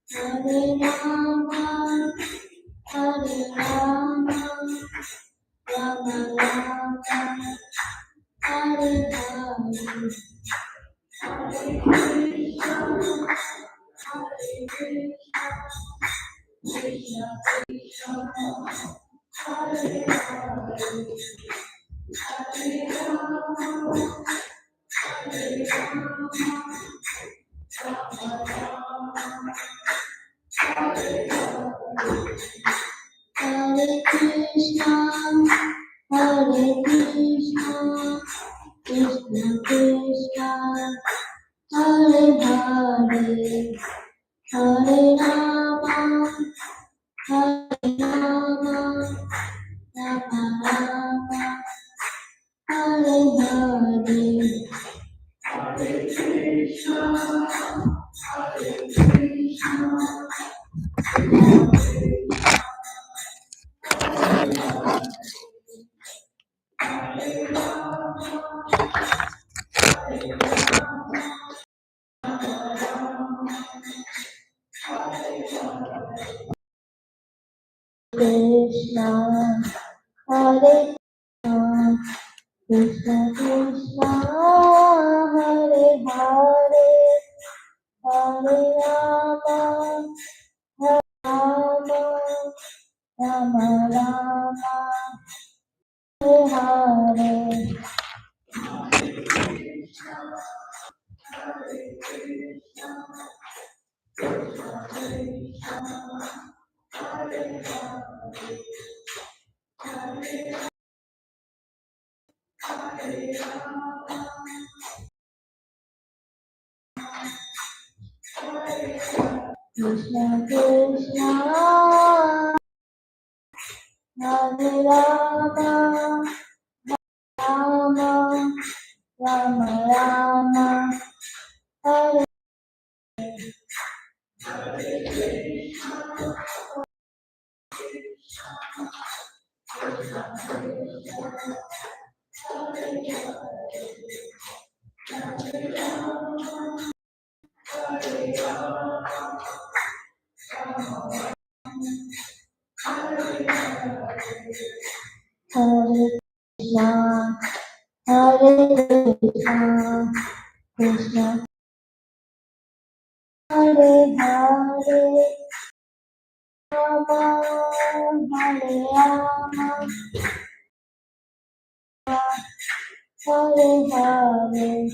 Hare Rama, Hare Rama, Rama Rama, Hare Hare, Hare Krishna, Hare Krishna, Krishna Krishna, Hare Hare, Hare Rama, Hare Rama, Rama Rama, Hare Hare. Hare Krishna, Hare Krishna, Krishna Krishna, Hare Hare, Hare Rama, Hare Rama, Rama Rama, Hare Hare, Hare Krishna, Hare Krishna, Krishna, Hare Krishna Krishna, Hare Hare, Hare Rama, Rama, Rama Rama, Hare Hare, Krishna Krishna, Hare Rama, Rama, Rama Rama, Hare Hare Krishna, Hare Krishna, Krishna Hare Hare, Rama, Hare Rama, Hare Hare,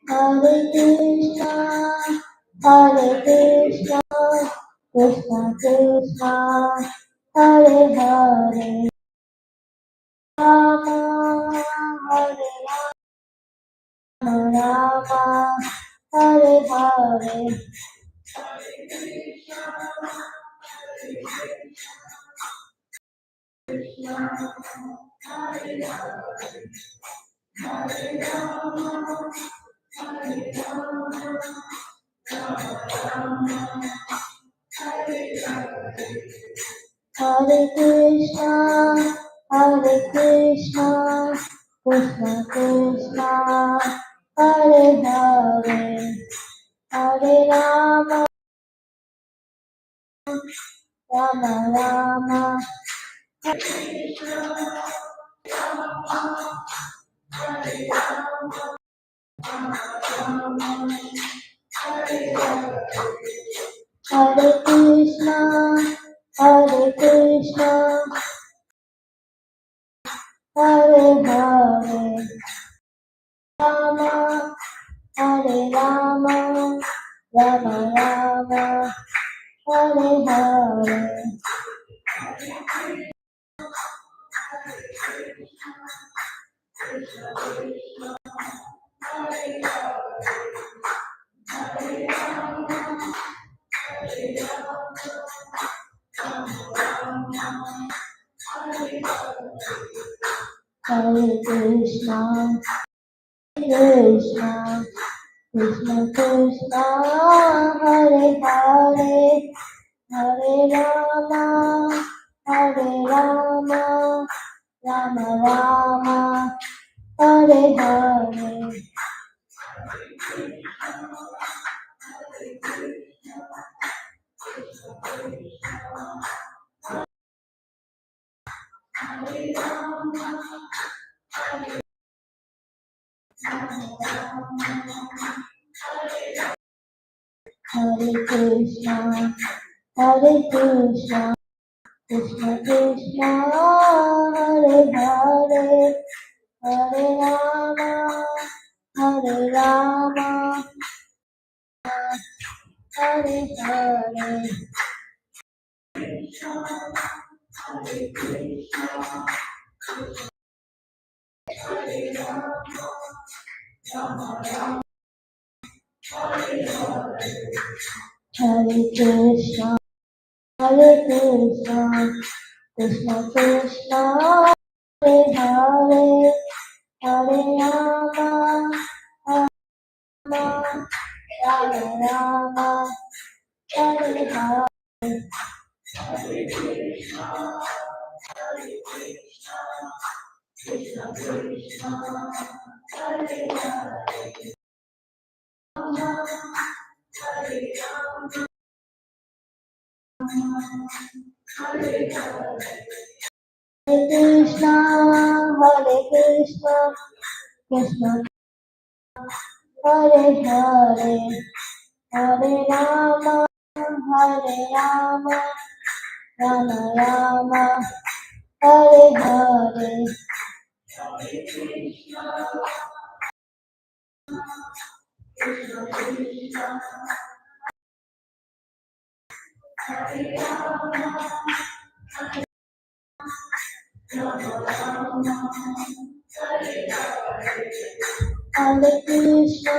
Hare Krishna, Hare Krishna, Krishna Krishna, Hare Hare, Rama, Hare Rama, Rama, Hare Hare, Hare Krishna, Hare Krishna, Krishna Krishna, Hare Hare, Hare Rama, Rama Rama, Hare Krishna, Hare Krishna, Hare Hare, Rama, Hare Rama, Rama Rama, Hare Hare, Hare Krishna, Krishna, Krishna Krishna, Hare Hare, Hare Rama, Hare Rama, Rama Rama, Hare Hare. Hare Krishna, Hare Krishna, Krishna Krishna, Hare Hare, Hare Rama, Hare Rama, Hare Hare. Hare Krishna, Hare Krishna, Krishna Krishna, Hare Hare, Hare Rama, Hare Rama, Rama Rama, Hare Hare. Hare Krishna, Hare Krishna, Krishna Hare Hare, Hare Rama, Hare Rama, Rama Rama, Hare Hare. Hare Krishna,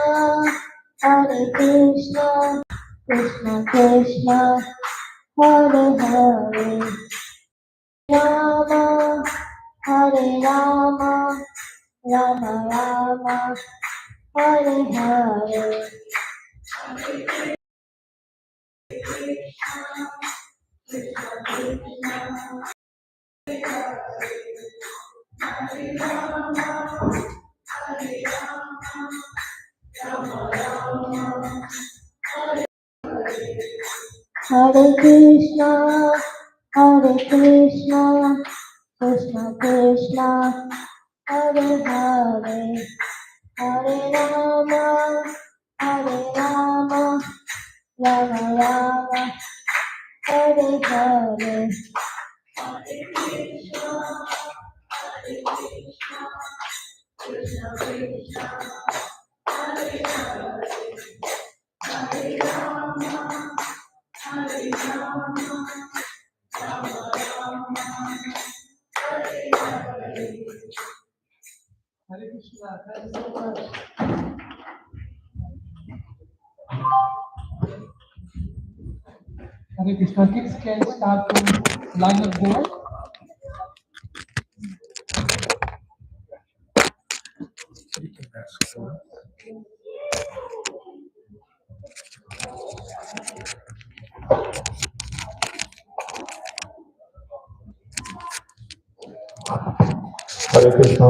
Hare Krishna, Krishna Krishna, Hare Hare, Rama, Hare Rama, Rama Rama, Hare Hare. Hare Krishna, Hare Krishna, Krishna Krishna, Hare Hare, Hare Rama, Hare Rama, Rama Rama, Hare Hare. Hare Krishna, thank you so much. Hare Krishna, kids can start to line up there. Hare Krishna.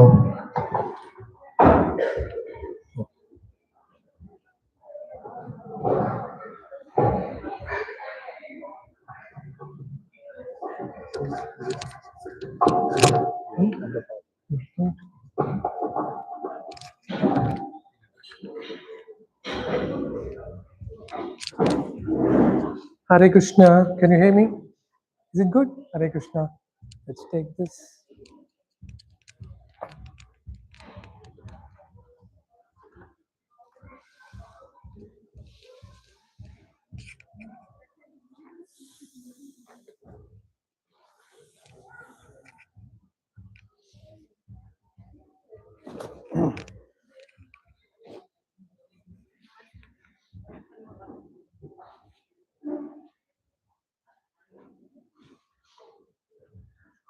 Hare Krishna, can you hear me? Is it good? Hare Krishna. Let's take this.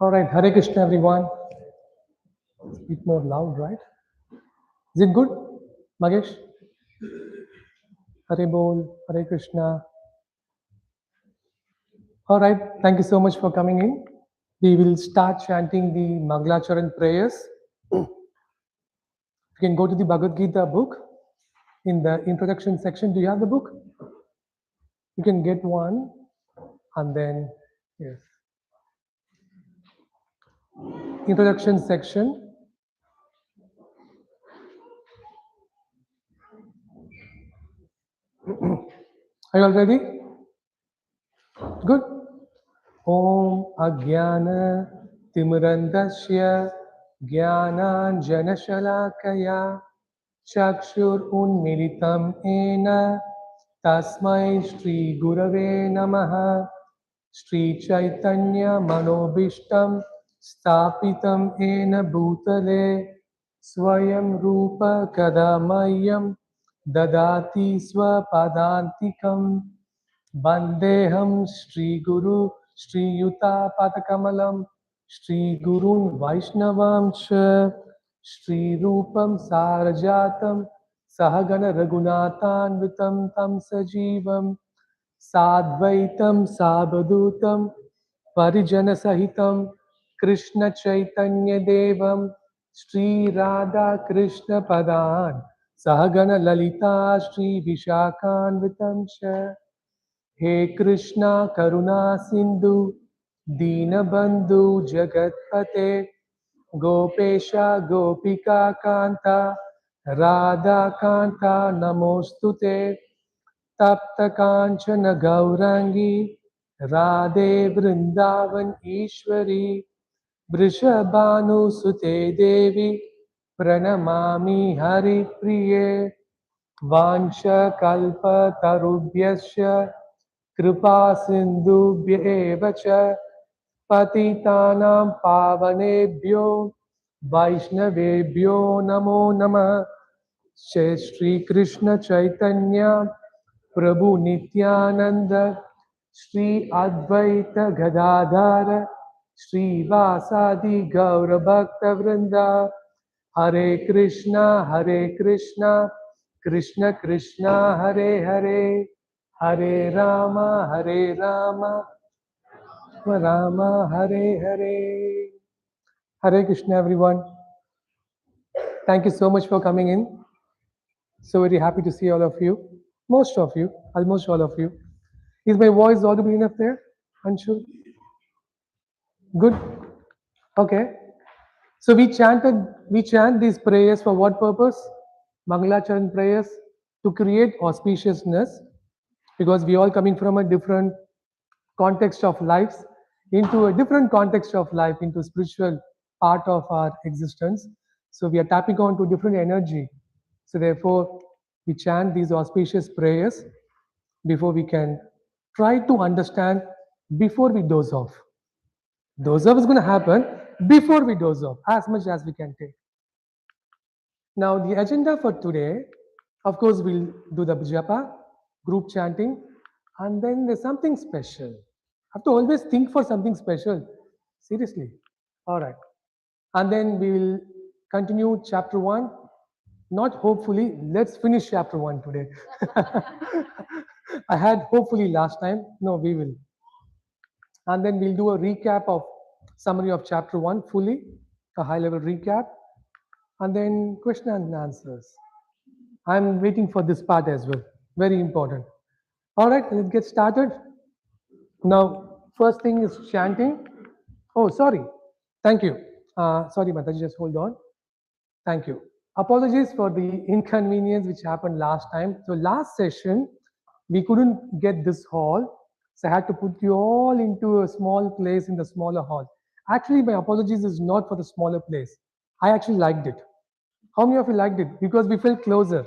All right, Hare Krishna, everyone. Speak more loud, right? Is it good? Magesh, Hare Bol, Hare Krishna. All right, thank you so much for coming in. We will start chanting the Mangalacharan prayers. You can go to the Bhagavad Gita book in the introduction section. Do you have the book? You can get one and then, yes, introduction section. Are you all ready? Good. Om Ajnana Timurandasya Jnananjanashalakaya Chakshur Unmilitam Ena Tasmai Shri Gurave Namaha Shri Chaitanya Manobishtam Stapitam Ena Bhutale Swayam Rupa Kadamayam Dadati Swapadantikam Bandeham Shri Guru Shri Yuta Patakamalam Shri Gurun Vaishnavam Cha Shri Rupam Sarajatam Sahagana Raghunathan Tam Sajivam Sadvaitam Sabadutam Parijana Sahitam Krishna Chaitanya Devam Shri Radha Krishna Padan Sahagana Lalita Shri Vishakanvitam Cha He Krishna Karuna Sindhu Dinabandhu Jagatpate Gopesha Gopika Kanta Radha Kanta Namostute Tapta Kanchana Gaurangi Radhe Vrindavan Ishwari Vrishabhanu Sute Devi Pranamami Hari Priye Vansha Kalpa Tarubhyasya Kripa Sindhubhya eva cha Patitanam Pavanebhyo Vaishnavebhyo Namo Namah Shri Krishna Chaitanya Prabhu Nityananda Shri Advaita Gadadhara Shri Vasadi Gaura Bhakta Vrinda Hare Krishna Krishna Krishna Hare Hare Hare Rama Rama Hare Hare. Hare Krishna everyone. Thank you so much for coming in. So very happy to see all of you. Most of you, almost all of you. Is my voice audible enough there? Unsure? Good? Okay. So we chant these prayers for what purpose? Mangalacharan prayers to create auspiciousness, because we all coming from a different context of lives into a different context of life, into spiritual part of our existence. So we are tapping on to different energy. So therefore, we chant these auspicious prayers before we can try to understand before we doze off. Doze off is going to happen before we doze off, as much as we can take. Now, the agenda for today, of course, we'll do the japa, group chanting, and then there's something special. Have to always think for something special. Seriously. All right. And then we will continue chapter 1. Not hopefully, let's finish chapter 1 today. I had hopefully last time. No, we will. And then we'll do a recap of summary of chapter 1 fully, a high level recap, and then question and answers. I'm waiting for this part as well. Very important. All right, let's get started. Now, first thing is chanting. Oh, sorry. Thank you. Sorry, Mataji, just hold on. Thank you. Apologies for the inconvenience which happened last time. So last session, we couldn't get this hall. So I had to put you all into a small place in the smaller hall. Actually, my apologies is not for the smaller place. I actually liked it. How many of you liked it? Because we felt closer.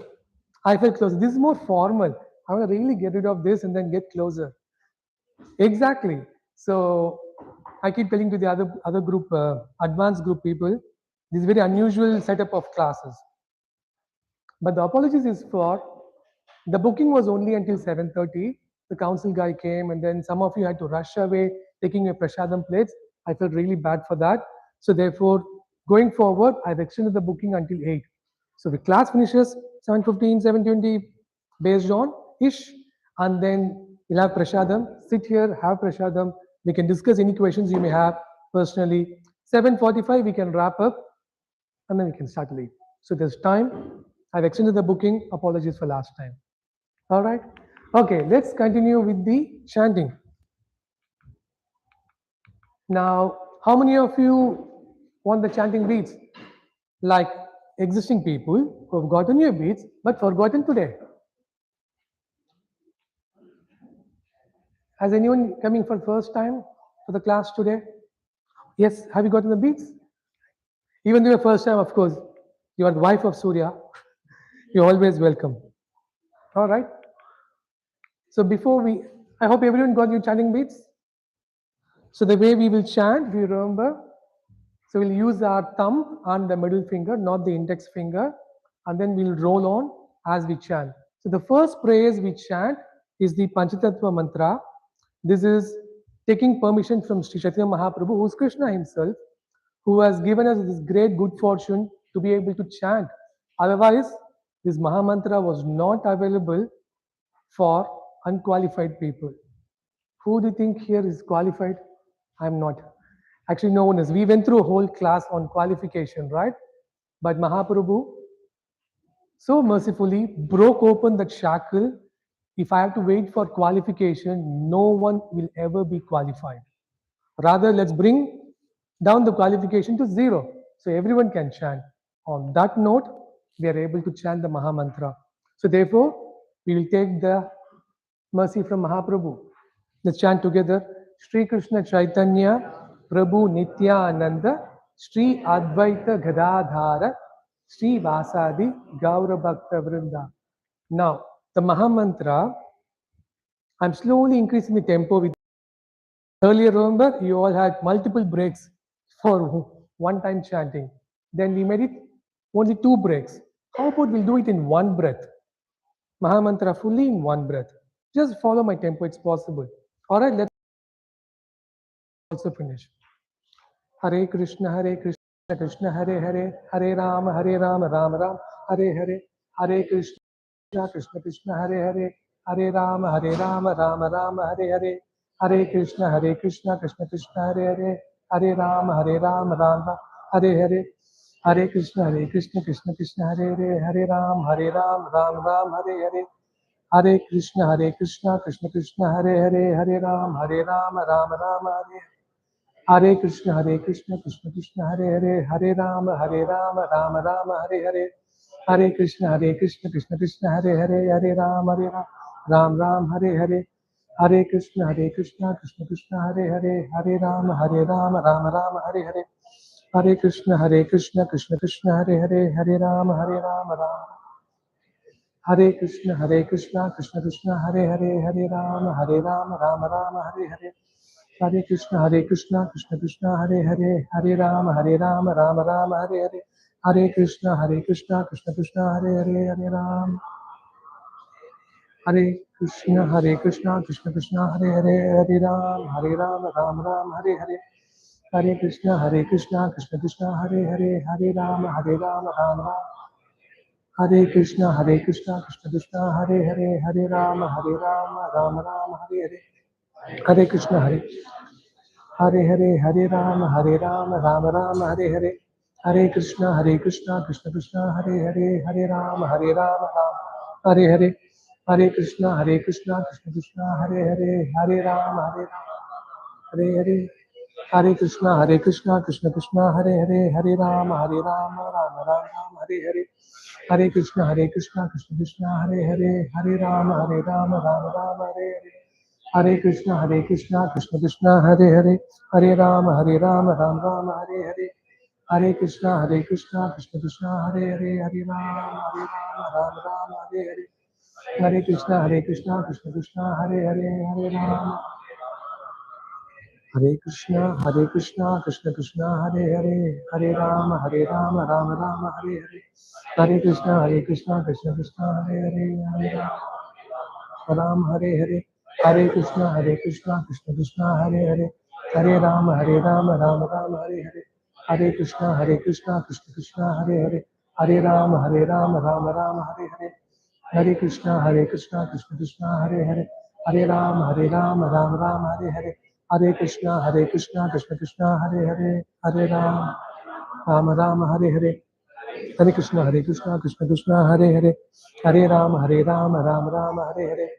I felt closer. This is more formal. I want to really get rid of this and then get closer. Exactly. So I keep telling to the other group, advanced group people, this is very unusual setup of classes. But the apologies is for the booking was only until 7:30. The council guy came, and then some of you had to rush away, taking your prasadam plates. I felt really bad for that. So therefore, going forward, I've extended the booking until 8. So the class finishes 7:15, 7:20 based on ish, and then we'll have prasadam. Sit here, have prasadam. We can discuss any questions you may have personally. 7:45 we can wrap up, and then we can start late. So there's time. I've extended the booking. Apologies for last time. All right. Okay, let's continue with the chanting. Now, how many of you want the chanting beads? Like existing people who have gotten your beads but forgotten today. Has anyone coming for first time for the class today? Yes, have you gotten the beads? Even though your first time, of course, you are the wife of Surya, you're always welcome. All right. So before I hope everyone got your chanting beads. So the way we will chant, if you remember, so we'll use our thumb and the middle finger, not the index finger, and then we'll roll on as we chant. So the first praise we chant is the Panchatattva mantra. This is taking permission from Sri Chaitanya Mahaprabhu, who is Krishna himself, who has given us this great good fortune to be able to chant. Otherwise, this Mahamantra was not available for unqualified people. Who do you think here is qualified? I'm not. Actually, no one is. We went through a whole class on qualification, right? But Mahaprabhu so mercifully broke open that shackle. If I have to wait for qualification, no one will ever be qualified. Rather, let's bring down the qualification to zero. So everyone can chant. On that note, we are able to chant the Mahamantra. So therefore, we will take the mercy from Mahaprabhu. Let's chant together. Shri Krishna Chaitanya Prabhu Nityananda Shri Advaita Gadadhara Shri Vasadi Gaura Bhakta Vrinda. Now, the Mahamantra, I'm slowly increasing the tempo with. Earlier, remember, you all had multiple breaks for one-time chanting. Then we made it only 2 breaks. How about we'll do it in 1 breath? Mahamantra fully in 1 breath. Just follow my tempo, it's possible. All right, let's also finish. Hare Krishna, Krishna Hare Hare, Hare Rama, Rama Ram, Hare Hare, Hare Krishna, Krishna Hare Hare, Hare Rama, Rama Hare Hare, Hare Krishna, Krishna Krishna Hare Hare, Hare Rama, Rama Hare Hare, Hare Krishna, Krishna Krishna Hare Hare, Hare Rama, Ram Hare Hare, Hare Krishna, Krishna Krishna Hare Hare, Hare Rama, Ram Hare Hare. Hare Krishna, Krishna Krishna Hare Hare, Hare Rama, Rama Hare Hare, Hare Krishna, Krishna Krishna Hare Hare, Hare Rama, Ram Hare Hare, Hare Krishna, Krishna Krishna Hare Hare, Hare Rama, Ram Hare Hare, Hare Krishna, Krishna Krishna Hare Hare, Hare Rama, Ram. Hare Krishna, Krishna Krishna Hare Hare, Hare Rama, Rama Hare Hare. Hare Krishna, Krishna Krishna Hare Hare, Hare Rama, Rama Hare Hare. Hare Krishna, Krishna Krishna Hare Hare, Hare Rama. Hare Krishna, Krishna Hare Hare, Hare Rama, Ram Hare Hare. Hare Krishna, Krishna Krishna Hare Hare, Hare Rama, Ram. Hare Krishna, Krishna Krishna Hare Hare, Hare Rama, Ram Hare Hare. Hare Krishna, Hare Hare Rama, Rama Hare Hare. Hare Krishna, Krishna Krishna Hare Hare, Hare Rama, Ram Hare Hare. Hare Krishna, Krishna Krishna Hare Hare, Hare Rama, Hare Hare. Hare Krishna, Krishna Krishna Hare Hare, Hare Rama, Ram Hare Hare. Hare Krishna, Krishna Hare Hare, Hare Rama, Ram Hare Hare. Hare Krishna, Krishna Hare Hare, Hare Rama, Ram Hare Hare. Hare Krishna, Krishna Hare Hare, Hare Rama, Ram Hare Hare. Hare Krishna, Krishna Hare Hare, Hare Rama. Hare Krishna, Krishna Hare Hare, Hare Rama, Rama Hare Hare. Hare Krishna, Krishna Hare Hare, Hare Rama. Ram Hare Hare, Hare Krishna, Krishna Hare Hare, Hare Rama, Ram Hare Hare, Hare Krishna, Krishna Hare Hare, Hare Ram, Ram Ram, Hare Hare, Hare Krishna, Krishna Krishna, Hare Hare, Hare Ram, Ram Ram, Hare Hare, Hare Krishna, Krishna Krishna, Hare Hare, Hare Ram, Hare Hare, Hare Krishna, Krishna Krishna, Hare Hare, Hare Ram, Ram Ram, Hare Hare,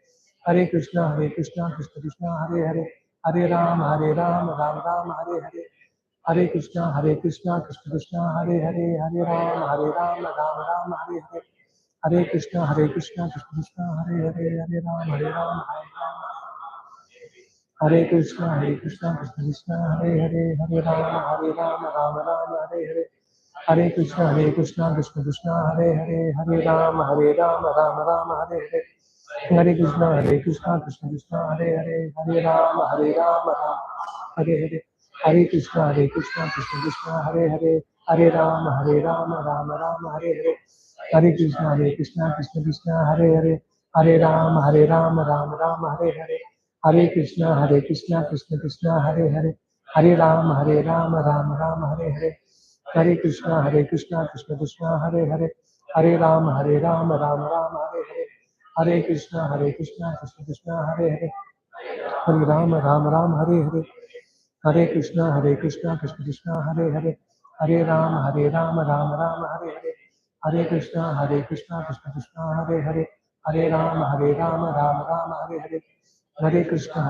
Hare Krishna, Krishna Krishna, Hare Hare, Hare Ram, Ram Ram, Hare Hare, Hare Krishna, Krishna Krishna, Hare Hare, Hare Ram, Ram Ram, Hare Hare, Hare Krishna, Krishna Krishna, Hare Hare, Hare Ram, Ram Ram, Hare Krishna, Krishna Krishna, Hare Hare, Hare Ram, Ram Ram, Hare Hare, Hare Krishna, Krishna Krishna, Hare Hare, Hare Ram, Ram Ram, Hare Hare, Hare Krishna, Krishna Krishna, Hare Hare, Hare Ram, Ram, Hare Hare, Hare Krishna, Krishna Hare Hare, Hare Ram, Ram Ram, Hare Hare, Hare Krishna, Krishna Hare Hare, Hare Ram, Ram Ram, Hare Hare, Hare Krishna, Krishna Hare Hare, Hare Ram, Ram Ram, Hare Hare, Hare Krishna, Krishna Hare Hare, Hare Ram, Ram Ram, Hare Hare, Hare Krishna, Krishna Hare Hare, Hare Ram, Hare Hare, Hare Krishna, Krishna Krishna, Hare Hare, Hare Ram, Ram Ram, Hare Hare, Hare Krishna, Krishna Hare Hare, Hare Ram, Ram Ram, Hare Hare, Hare Krishna,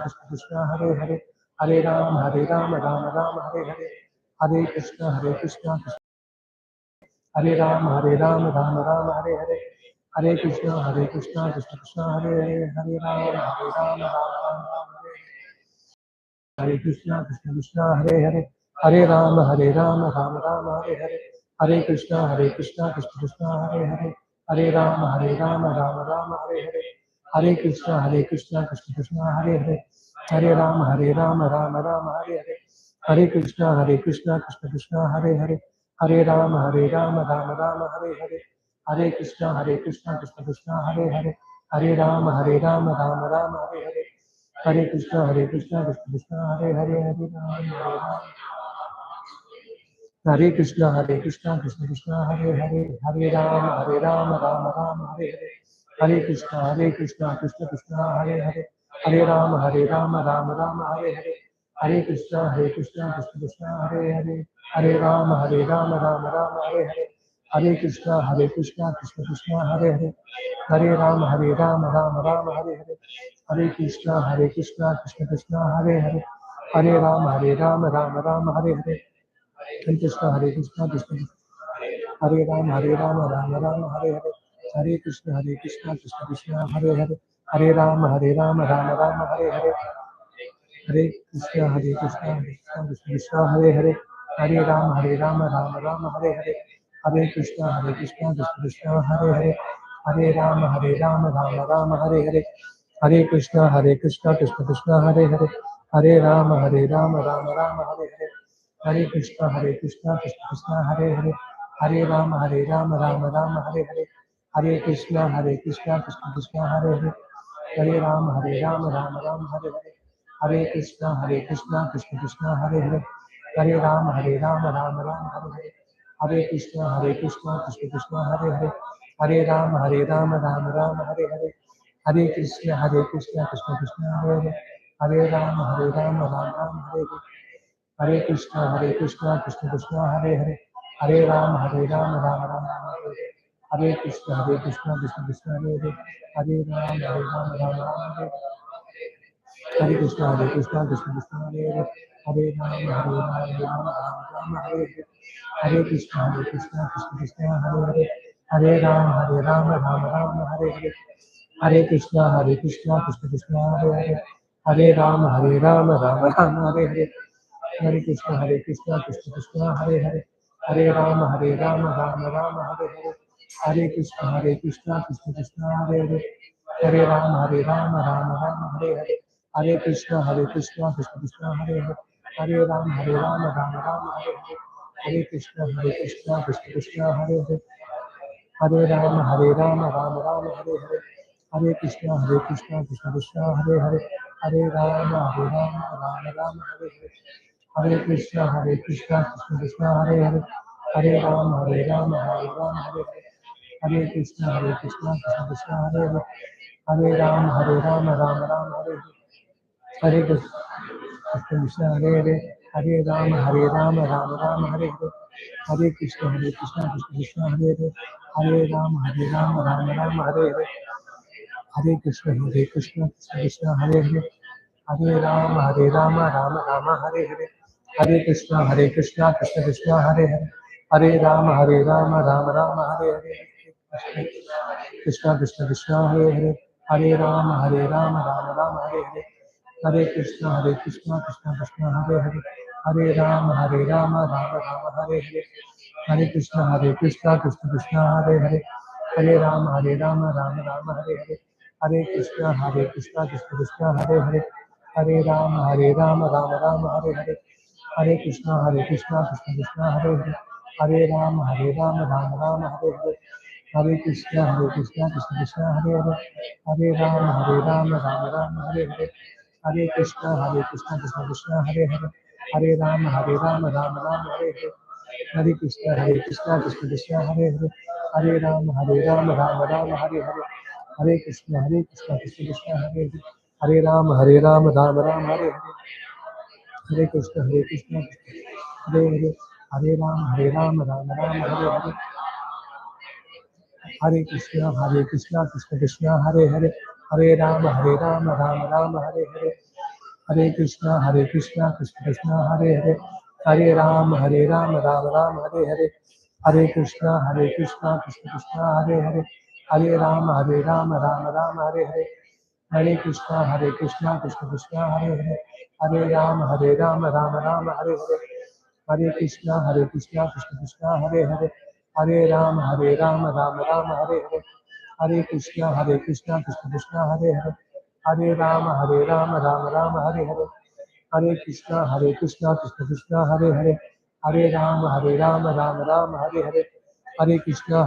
Krishna Hare Hare, Hare Ram, Ram Ram, Hare Hare, Hare Krishna, Krishna Hare Ram, Ram Ram, Hare Hare, Hare Krishna, Krishna Hare Hare, Hare Ram, Ram Ram, Hare Hare, Hare Krishna, Krishna Hare Hare, Hare Ram, Ram Ram, Hare Hare, Hare Krishna, Krishna Hare Hare, Hare Ram, Ram Ram, Hare Hare, Hare Krishna, Krishna Hare Hare, Hare Ram, Ram Ram, Hare Hare, Hare Krishna, Krishna Hare Hare, Hare Ram, Ram Ram, Hare Hare, Hare Krishna, Krishna Hare Hare, Hare Ram, Ram Ram, Hare Hare, Hare Krishna, Krishna Hare Hare, Hare Ram, Hare Krishna, Krishna Krishna Hare Hare, Hare Ram, Ram Ram, Hare Hare, Hare Krishna, Krishna Hare Hare, Hare Ram, Ram Ram, Hare Hare, Hare Krishna, Krishna Hare Hare, Hare Ram, Ram Ram, Hare Hare, Hare Krishna, Krishna Hare Hare, Hare Ram, Ram Ram, Hare Hare, Hare Krishna, Krishna Hare Hare, Hare Ram, Ram Ram, Hare Hare, Hare Krishna, Krishna Hare Ram, Ram Ram, Hare Hare, Hare Krishna, Krishna Hare Hare, Hare Ram, Ram Ram, Hare Hare, Hare Krishna, Krishna Hare Hare, Hare Ram, Ram Ram, Hare Hare, Hare Krishna, Krishna Hare Hare, Hare Ram, Ram Ram, Hare Hare, Hare Krishna, Krishna Hare Hare, Hare Ram, Ram Ram, Hare Hare, Hare Krishna, Krishna Hare Hare, Hare Ram, Ram Ram, Hare Hare, Hare Krishna, Krishna Hare Hare, Hare Ram, Ram Ram, Hare Hare, Hare Krishna, Krishna Hare Hare, Hare Ram, Ram Ram, Hare Hare, Hare Krishna, Krishna Hare Hare, Hare Ram, Ram Ram, Hare Hare, Hare Krishna, Krishna Hare Hare, Hare Ram, Ram Ram, Hare Hare, Hare Krishna, Krishna Hare Hare, Hare Ram, Ram Ram, Hare Hare, Hare Krishna, Krishna Hare Hare, Hare Ram, Ram Ram, Hare Hare, Hare Krishna, Krishna Hare Hare, Hare Ram, Ram Ram, Hare Hare, Hare Krishna, Krishna Hare Hare, Hare Ram, Ram Ram, Hare Hare, Hare Krishna, Krishna Hare Hare, Hare Ram, Ram Ram, Hare Hare, Hare Krishna, Krishna Hare Hare, Hare Ram, Ram Ram, Hare Hare, Hare Krishna, Krishna Hare Hare, Hare Ram, Ram Ram, Hare Hare, Hare Krishna, Krishna Hare Hare, Hare Ram, Ram Ram, Hare Hare, Hare Krishna, Krishna Hare Hare, Hare Ram, Ram Ram, Hare Hare, Hare Krishna, Krishna Hare Hare, Hare Ram, Ram Ram, Hare Hare, Hare Krishna, Krishna Hare Hare, Hare Ram, Hare Ram, Hare Hare, Hare Krishna, Krishna Krishna, Hare Hare, Hare Ram, Ram, Ram, Hare Hare, Hare Krishna, Krishna, Hare Hare, Hare Ram, Ram, Ram, Hare Hare, Hare Krishna, Krishna Krishna, Hare Hare, Hare Ram, Ram, Ram, Hare Hare, Hare Krishna, Krishna Krishna, Hare Hare, Hare Ram, Ram, Ram, Hare Hare, Hare Krishna, Krishna Krishna, Hare Hare, Hare Ram, Ram, Hare Hare, Krishna Krishna Krishna, Hare Hare, Hare Ram, Ram, Hare Hare, Hare Krishna, Krishna Krishna, Hare Hare, Hare Ram, Ram, Hare Hare, Hare Krishna, Krishna Krishna, Hare Hare, Hare Ram, Ram, Hare Hare, Hare Krishna, Krishna Krishna, Hare Hare, Hare Ram, Ram, Hare Hare, Hare Krishna, Krishna Krishna, Hare Hare, Hare Ram, Ram, Hare Hare, Hare Krishna, Krishna Krishna, Hare Hare, Hare Ram, Ram, Hare Hare, Hare Krishna, Krishna Krishna, Hare Hare, Hare Ram, Ram, Hare Hare, Hare Krishna, Krishna Krishna, Hare Hare, Hare Ram, Ram, Hare Hare, Hare Krishna, Krishna Krishna, Hare Hare, Hare Ram, Ram, Hare Hare, Hare Krishna, Hare Hare, Hare Ram, Ram, Hare Hare, Hare Krishna, Krishna Krishna, Hare Hare, Hare Ram, Ram, Hare Hare, Hare Krishna, Krishna Krishna, Hare Hare, Hare Ram, Ram, Hare Hare, Hare Krishna, Krishna, Hare Hare, Hare Ram, Ram, Hare Hare, Hare Krishna, Krishna, Hare Hare, Hare Ram, Ram, Hare Hare, Hare Krishna, Krishna, Hare Hare, Hare Ram, Ram, Hare Hare, Hare Krishna, Krishna, Hare Hare, Hare Ram, Ram, Hare Hare, Hare Krishna,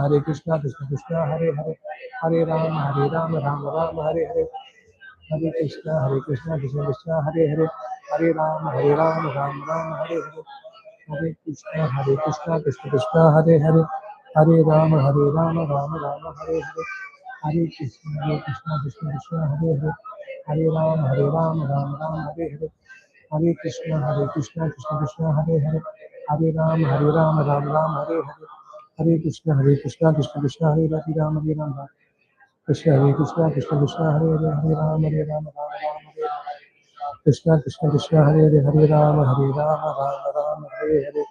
Krishna, Hare Hare, Hare Ram, Ram, Hare Hare, Hare Krishna, Krishna, Hare Hare, Hare Ram, Ram, Hare Hare, Hare Krishna, Krishna Krishna, Hare Hare, Hare Ram, Ram, Hare Hare, Hare Krishna, Krishna, Hare Hare, Hare Ram, Ram, Hare Hare, Hare Krishna, Krishna, Hare Hare, Hare Ram, Ram, Hare Hare, Hare Krishna, Krishna, Hare Hare, Hare Ram, Ram, Hare Hare, Hare Krishna, Krishna, Hare Hare, Ram, Ram, Krishna, Krishna, Hare Hare, Hare Ram, Ram, Hare Hare, Krishna, Krishna, Hare Hare, Hare Ram, Ram, Hare Hare.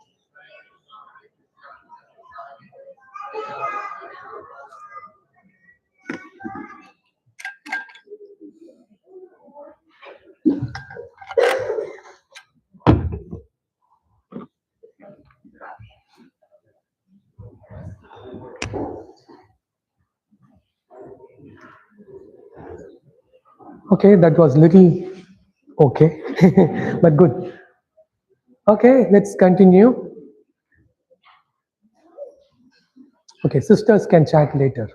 Okay, that was little okay, but good. Okay, let's continue. Okay, sisters can chat later.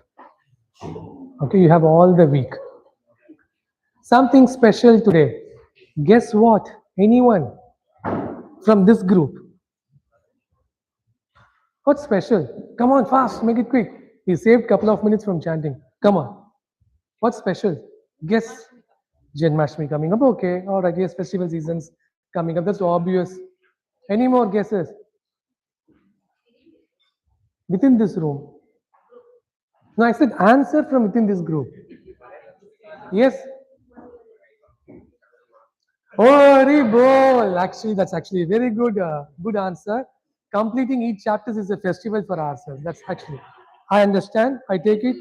Okay, you have all the week. Something special today. Guess what? Anyone from this group? What's special? Come on, fast, make it quick. We saved a couple of minutes from chanting. Come on. What's special? Guess. Janmashtami coming up. Okay, all right. Yes, festival seasons coming up. That's obvious. Any more guesses? Within this room. No, I said answer from within this group. Yes. Oh, Hari Bol. Actually, that's actually a very good, good answer. Completing each chapter is a festival for ourselves. That's actually. I understand. I take it.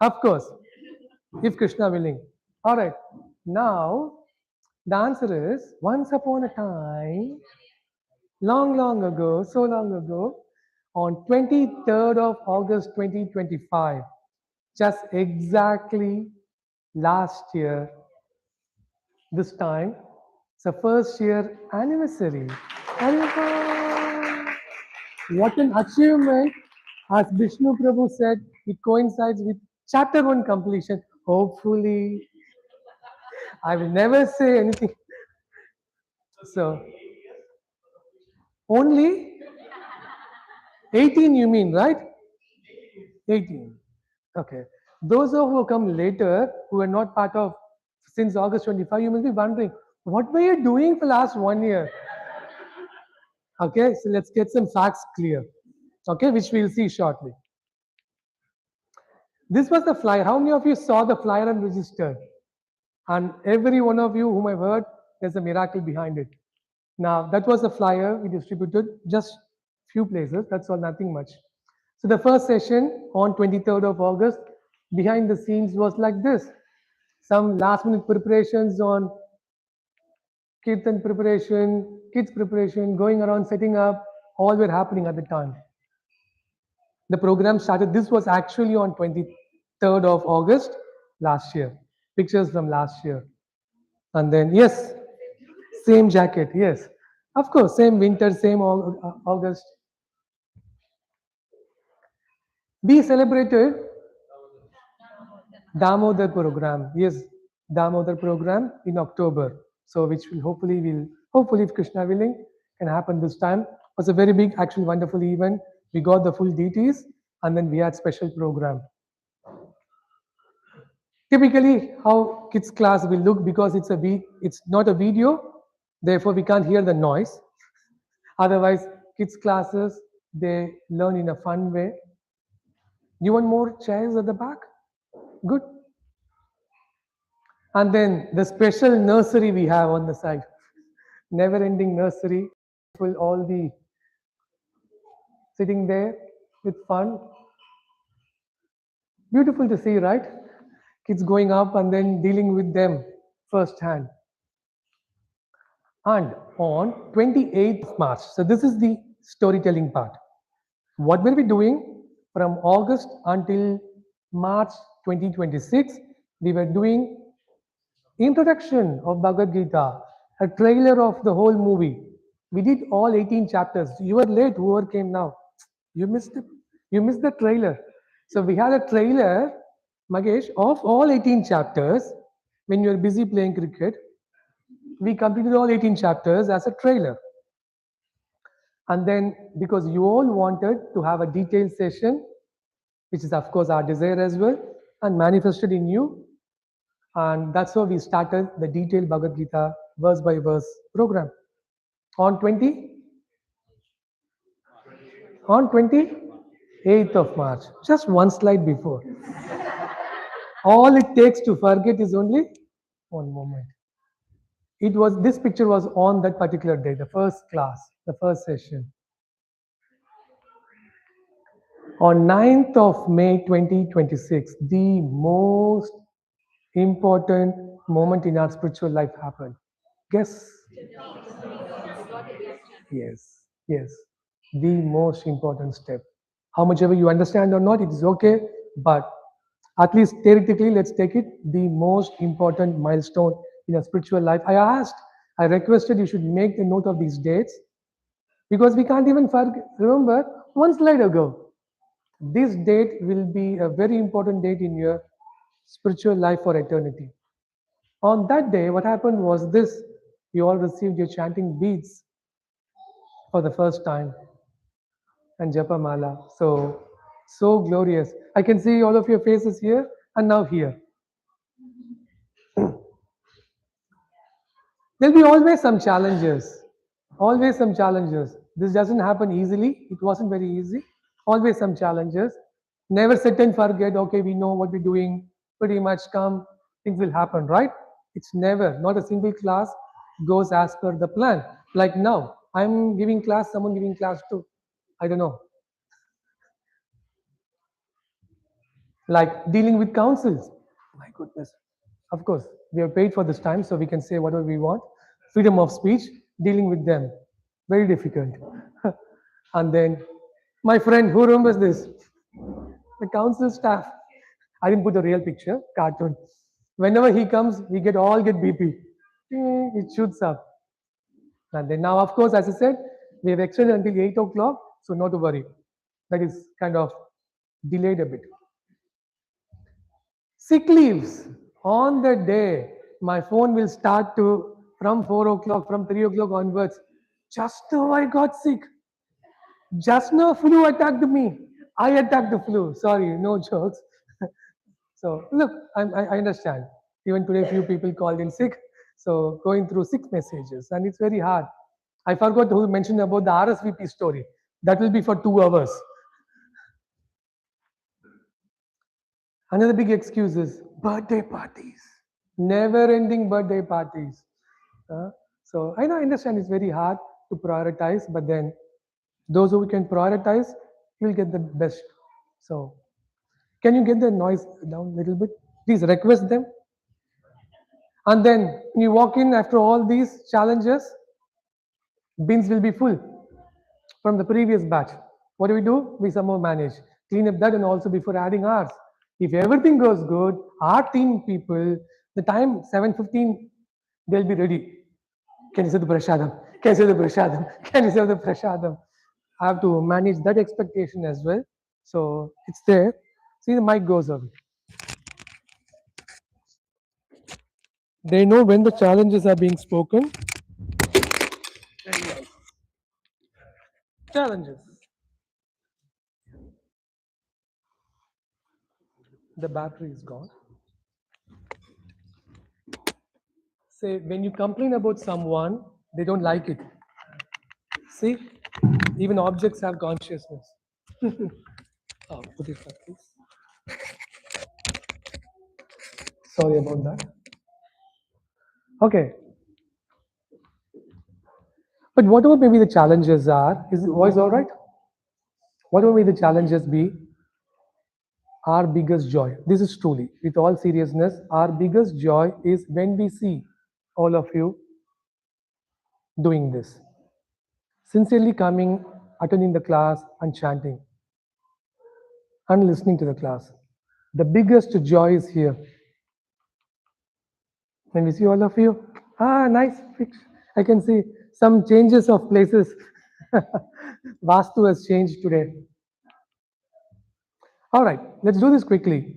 Of course, if Krishna willing. All right. Now, the answer is once upon a time, long ago, so long ago, on 23rd of August 2025, just exactly last year, this time, it's the first year anniversary. Arriba! What an achievement! As Vishnu Prabhu said, it coincides with chapter 1 completion. Hopefully, I will never say anything. So, only 18 you mean, right? 18. Okay. Those of who come later, who are not part of since August 25, you must be wondering, what were you doing for last 1 year? Okay, so let's get some facts clear. Okay, which we'll see shortly. This was the flyer. How many of you saw the flyer and registered? And every one of you whom I've heard, there's a miracle behind it. Now, that was the flyer we distributed, just few places, that's all, nothing much. So the first session on 23rd of August, behind the scenes was like this. Some last minute preparations on kirtan preparation, kids preparation, going around setting up, all were happening at the time. The program started, this was actually on 23rd of August last year. Pictures from last year. And then, yes, same jacket, yes. Of course, same winter, same August. We celebrated Damodar program. Yes, Damodar program in October. So which will hopefully if Krishna willing, can happen this time. It was a very big, actually wonderful event. We got the full details and then we had special program. Typically, how kids class will look, because it's not a video, therefore we can't hear the noise. Otherwise, kids classes, they learn in a fun way. You want more chairs at the back? Good. And then the special nursery we have on the side. Never ending nursery, full all the sitting there with fun. Beautiful to see, right? Kids going up and then dealing with them firsthand. And on 28th of March, so this is the storytelling part. What were we doing from August until March 2026? We were doing introduction of Bhagavad Gita, a trailer of the whole movie. We did all 18 chapters. You were late, whoever came now. You missed it. You missed the trailer. So we had a trailer, Magesh, of all 18 chapters. When you were busy playing cricket, we completed all 18 chapters as a trailer. And then, because you all wanted to have a detailed session, which is of course our desire as well, and manifested in you, and that's how we started the detailed Bhagavad Gita verse by verse program. On 28th of March, just one slide before. All it takes to forget is only one moment. This picture was on that particular day, the first class, the first session. On 9th of May 2026, the most important moment in our spiritual life happened. Guess? Yes. The most important step. How much ever you understand or not, it is okay, but at least theoretically, let's take it the most important milestone in a spiritual life. I requested you should make a note of these dates, because we can't even remember one slide ago. This date will be a very important date in your spiritual life for eternity. On that day, what happened was this: you all received your chanting beads for the first time and Japa Mala. So glorious. I can see all of your faces here and now here. There'll be always some challenges. Always some challenges. This doesn't happen easily. It wasn't very easy. Always some challenges. Never sit and forget, okay, we know what we're doing. Pretty much come, things will happen, right? It's never, not a single class goes as per the plan. Like now, I'm giving class, someone giving class too. I don't know. Like dealing with councils. My goodness. Of course, we are paid for this time, so we can say whatever we want. Freedom of speech, dealing with them. Very difficult. And then, my friend, who remembers this? The council staff. I didn't put a real picture, cartoon. Whenever he comes, we all get BP. It shoots up. And then now, of course, as I said, we have extended until 8 o'clock, so not to worry. That is kind of delayed a bit. Sick leaves. On the day, my phone will start from 4 o'clock, from 3 o'clock onwards. Just now I got sick. Just now flu attacked me. I attacked the flu. Sorry, no jokes. So look, I understand. Even today, few people called in sick. So going through sick messages, and it's very hard. I forgot to mention about the RSVP story. That will be for 2 hours. Another big excuse is birthday parties, never-ending birthday parties. So I know, I understand it's very hard to prioritize, but then those who can prioritize, you'll get the best. So can you get the noise down a little bit? Please request them. And then you walk in after all these challenges, bins will be full from the previous batch. What do? We somehow manage. Clean up that and also before adding ours. If everything goes good, our team people, the time 7:15, they'll be ready. Can you say the prashadam? Can you say the prashadam? Can you say the prashadam? I have to manage that expectation as well. So it's there. See, the mic goes away. They know when the challenges are being spoken. Challenges. The battery is gone. Say, when you complain about someone, they don't like it. See, even objects have consciousness. Oh, put it back, please. Sorry about that. Okay. But whatever maybe the challenges are, is the voice all right? Whatever may the challenges be, our biggest joy, this is truly, with all seriousness, our biggest joy is when we see all of you doing this. Sincerely coming, attending the class and chanting and listening to the class. The biggest joy is here. When we see all of you, nice fix. I can see some changes of places. Vastu has changed today. All right, let's do this quickly.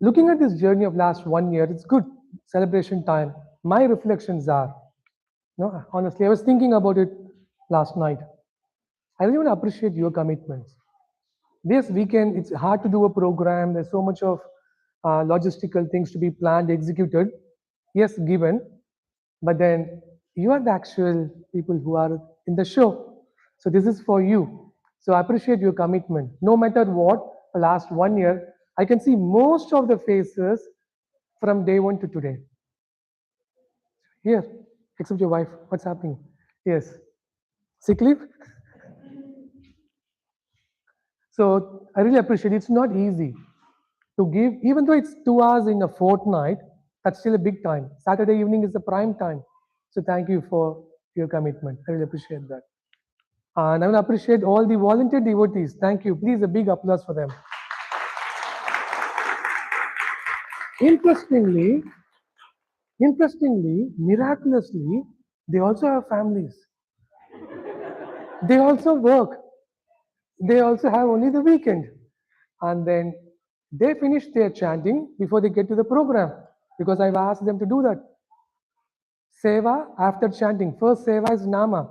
Looking at this journey of last 1 year, it's good celebration time. My reflections are, no, honestly, I was thinking about it last night. I really want to appreciate your commitments. This weekend, it's hard to do a program. There's so much of logistical things to be planned, executed. Yes, given, but then you are the actual people who are in the show. So this is for you. So I appreciate your commitment. No matter what, the last 1 year, I can see most of the faces from day one to today. Here, except your wife. What's happening? Yes. Sick leave? So I really appreciate it. It's not easy to give, even though it's 2 hours in a fortnight, that's still a big time. Saturday evening is the prime time. So thank you for your commitment. I really appreciate that. And I want to appreciate all the volunteer devotees. Thank you. Please, a big applause for them. Interestingly, miraculously, they also have families. They also work. They also have only the weekend. And then they finish their chanting before they get to the program because I've asked them to do that. Seva after chanting. First seva is nama.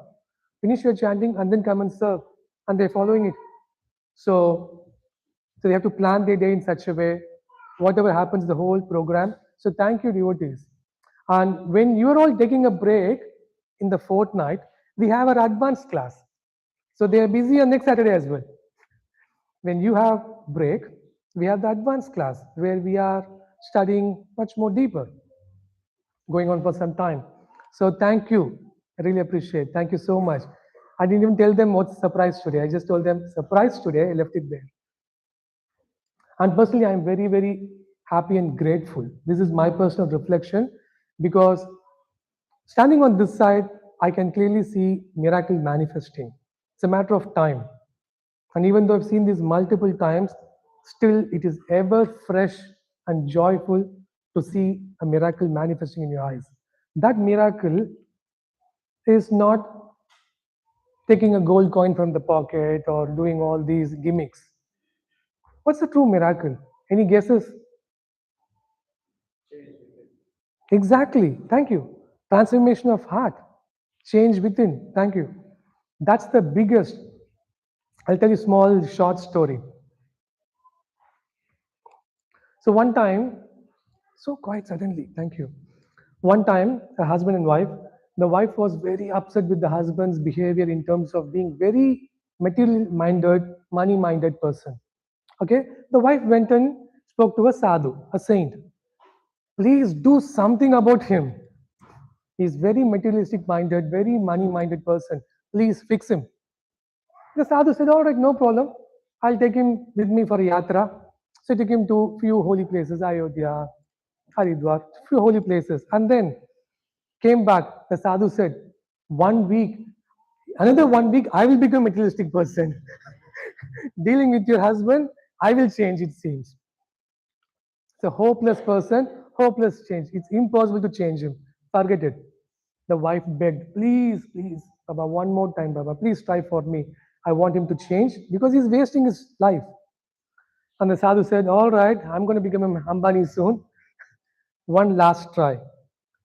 Finish your chanting and then come and serve. And they're following it. So they have to plan their day in such a way, whatever happens, the whole program. So thank you, devotees. And when you're all taking a break in the fortnight, we have our advanced class. So they are busy on next Saturday as well. When you have break, we have the advanced class where we are studying much more deeper, going on for some time. So thank you. I really appreciate. Thank you so much. I didn't even tell them what's surprise today. I just told them surprise today. I left it there. And personally, I'm very, very happy and grateful. This is my personal reflection because standing on this side, I can clearly see miracle manifesting. It's a matter of time. And even though I've seen this multiple times, still it is ever fresh and joyful to see a miracle manifesting in your eyes. That miracle is not taking a gold coin from the pocket or doing all these gimmicks. What's the true miracle? Any guesses? Exactly. Thank you. Transformation of heart, change within. Thank you. That's the biggest I'll tell you a small short story. So one time, so quite suddenly, thank you. One time, a husband and wife, the wife was very upset with the husband's behavior in terms of being very material minded, money minded person. Okay, the wife went and spoke to a sadhu, a saint. Please do something about him. He's very materialistic minded, very money minded person. Please fix him. The sadhu said, all right, no problem. I'll take him with me for a yatra. So I took him to few holy places, Ayodhya, Haridwar, few holy places. And then came back. The sadhu said, 1 week, another 1 week, I will become a materialistic person. Dealing with your husband, I will change, it seems. It's a hopeless person, hopeless change. It's impossible to change him. Forget it. The wife begged, please, please, Baba, one more time, Baba, please try for me. I want him to change because he's wasting his life. And the sadhu said, all right, I'm going to become an Ambani soon. One last try.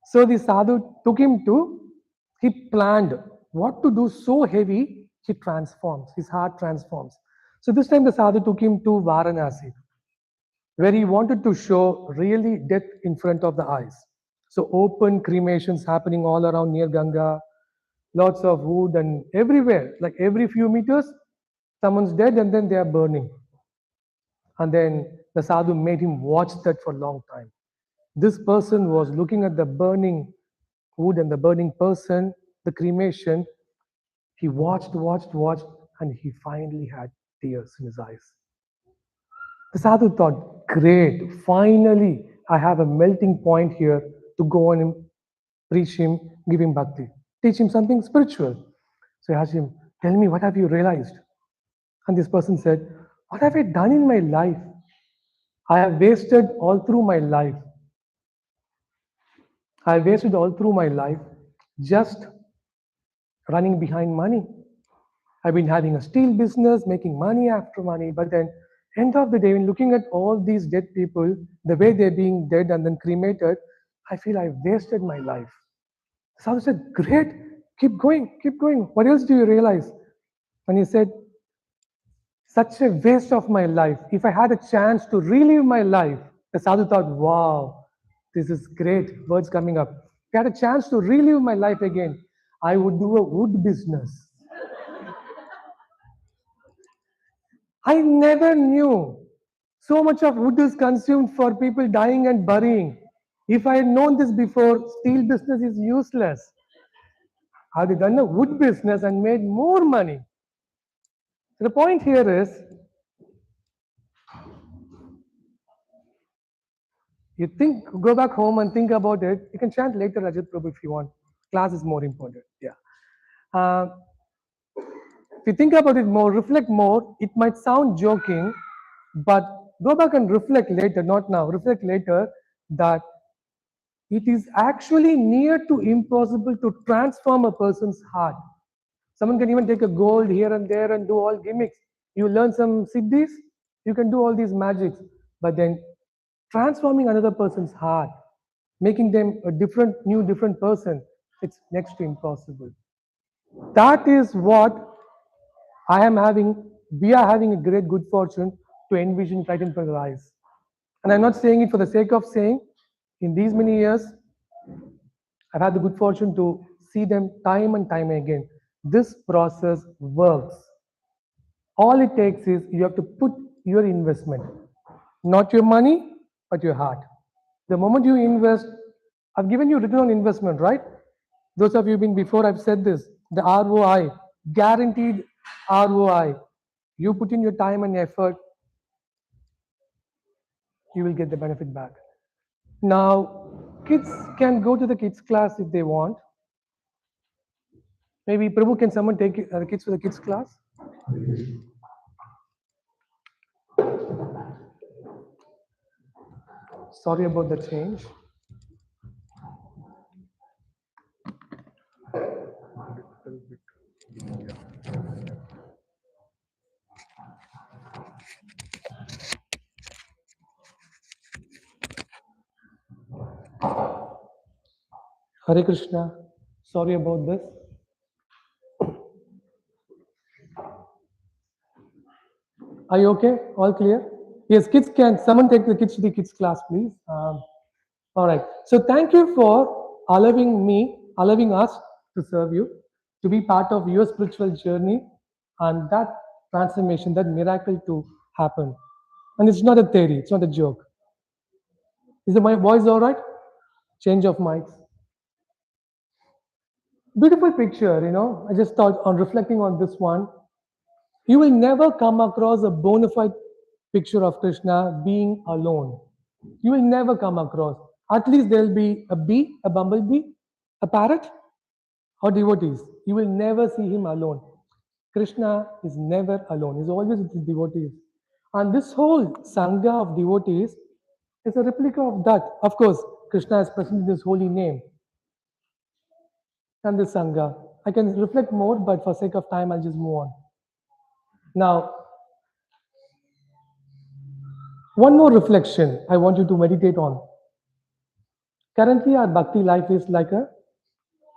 So the sadhu took him to, he planned what to do so heavy, he transforms, his heart transforms. So this time the sadhu took him to Varanasi, where he wanted to show really death in front of the eyes. So open cremations happening all around near Ganga, lots of wood and everywhere, like every few meters, someone's dead and then they are burning. And then the sadhu made him watch that for a long time. This person was looking at the burning wood and the burning person, the cremation. He watched, watched, watched, and he finally had tears in his eyes. The sadhu thought, great, finally, I have a melting point here to go on and preach him, give him bhakti, teach him something spiritual. So he asked him, tell me, what have you realized? And this person said, what have I done in my life? I have wasted all through my life. I have wasted all through my life just running behind money. I've been having a steel business, making money after money, but then end of the day, when looking at all these dead people, the way they're being dead and then cremated, I feel I've wasted my life. Sadhu said, great, keep going, keep going. What else do you realize? And he said, such a waste of my life. If I had a chance to relive my life, the sadhu thought, wow, this is great. Words coming up. If I had a chance to relive my life again, I would do a wood business. I never knew so much of wood is consumed for people dying and burying. If I had known this before, steel business is useless. I would have done a wood business and made more money. The point here is, you think, go back home and think about it. You can chant later, Rajat Prabhu, if you want. Class is more important. Yeah. If you think about it more, reflect more, it might sound joking, but go back and reflect later, not now, reflect later that it is actually near to impossible to transform a person's heart. Someone can even take a gold here and there and do all gimmicks. You learn some siddhis, you can do all these magics, but then transforming another person's heart, making them a different, new, different person, it's next to impossible. That is what we are having a great good fortune to envision right in front of our eyes. And I'm not saying it for the sake of saying, in these many years, I've had the good fortune to see them time and time again. This process works. All it takes is you have to put your investment, not your money, but your heart. The moment you invest, I've given you return on investment, right? Those of you who've been before, I've said this, the ROI, guaranteed ROI. You put in your time and effort, you will get the benefit back. Now, kids can go to the kids class if they want. Maybe Prabhu, can someone take the kids to the kids class? Sorry about the change. Hare Krishna. Sorry about this. Are you okay? All clear? Yes, kids can. Someone take the kids to the kids class, please. All right. So thank you for allowing us to serve you, to be part of your spiritual journey, and that transformation, that miracle to happen. And it's not a theory. It's not a joke. Is my voice all right? Change of mics. Beautiful picture, I just thought on reflecting on this one, you will never come across a bona fide picture of Krishna being alone. You will never come across. At least there'll be a bee, a bumblebee, a parrot, or devotees. You will never see him alone. Krishna is never alone. He's always with his devotees. And this whole Sangha of devotees is a replica of that. Of course, Krishna is present in his holy name and the Sangha. I can reflect more, but for sake of time, I'll just move on. Now, one more reflection I want you to meditate on. Currently, our bhakti life is like a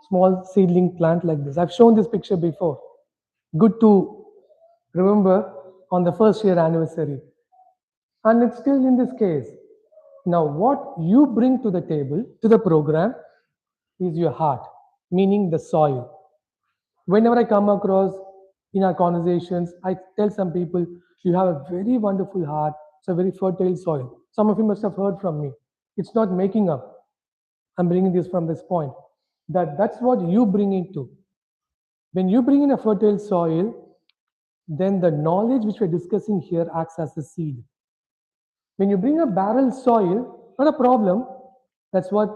small seedling plant like this. I've shown this picture before. Good to remember on the first year anniversary. And it's still in this case. Now, what you bring to the table, to the program, is your heart, meaning the soil. Whenever I come across in our conversations, I tell some people, you have a very wonderful heart. It's a very fertile soil. Some of you must have heard from me. It's not making up. I'm bringing this from this point. That's what you bring into. When you bring in a fertile soil, then the knowledge which we're discussing here acts as a seed. When you bring a barrel soil, not a problem. That's what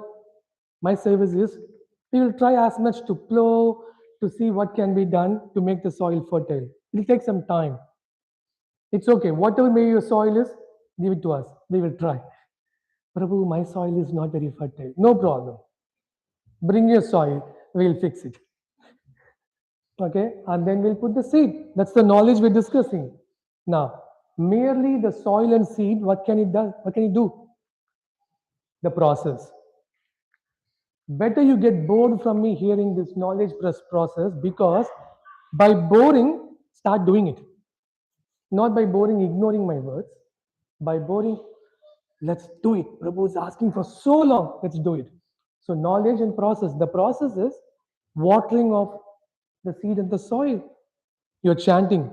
my service is. We will try as much to plow, to see what can be done to make the soil fertile. It will take some time. It's okay. Whatever may your soil is, give it to us. We will try. Prabhu, my soil is not very fertile. No problem. Bring your soil. We'll fix it. Okay, and then we'll put the seed. That's the knowledge we're discussing. Now, merely the soil and seed, what can it do? What can it do? The process. Better you get bored from me hearing this knowledge process, because by boring, start doing it. Not by boring, ignoring my words. By boring, let's do it. Prabhu is asking for so long, let's do it. So knowledge and process. The process is watering of the seed and the soil. You're chanting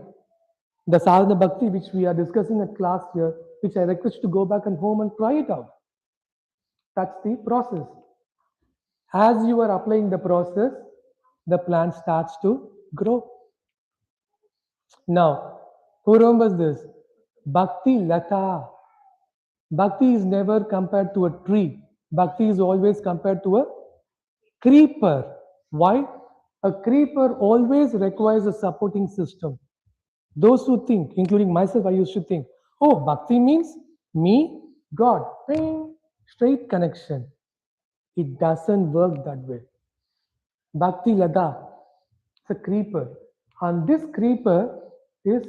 the sadhana bhakti, which we are discussing at class here, which I request you to go back and home and try it out. That's the process. As you are applying the process, the plant starts to grow. Now, who remembers this? Bhakti Lata. Bhakti is never compared to a tree. Bhakti is always compared to a creeper. Why? A creeper always requires a supporting system. Those who think, including myself, I used to think, oh, bhakti means me, God. Bing, straight connection. It doesn't work that way. Bhakti Lada, it's a creeper. And this creeper is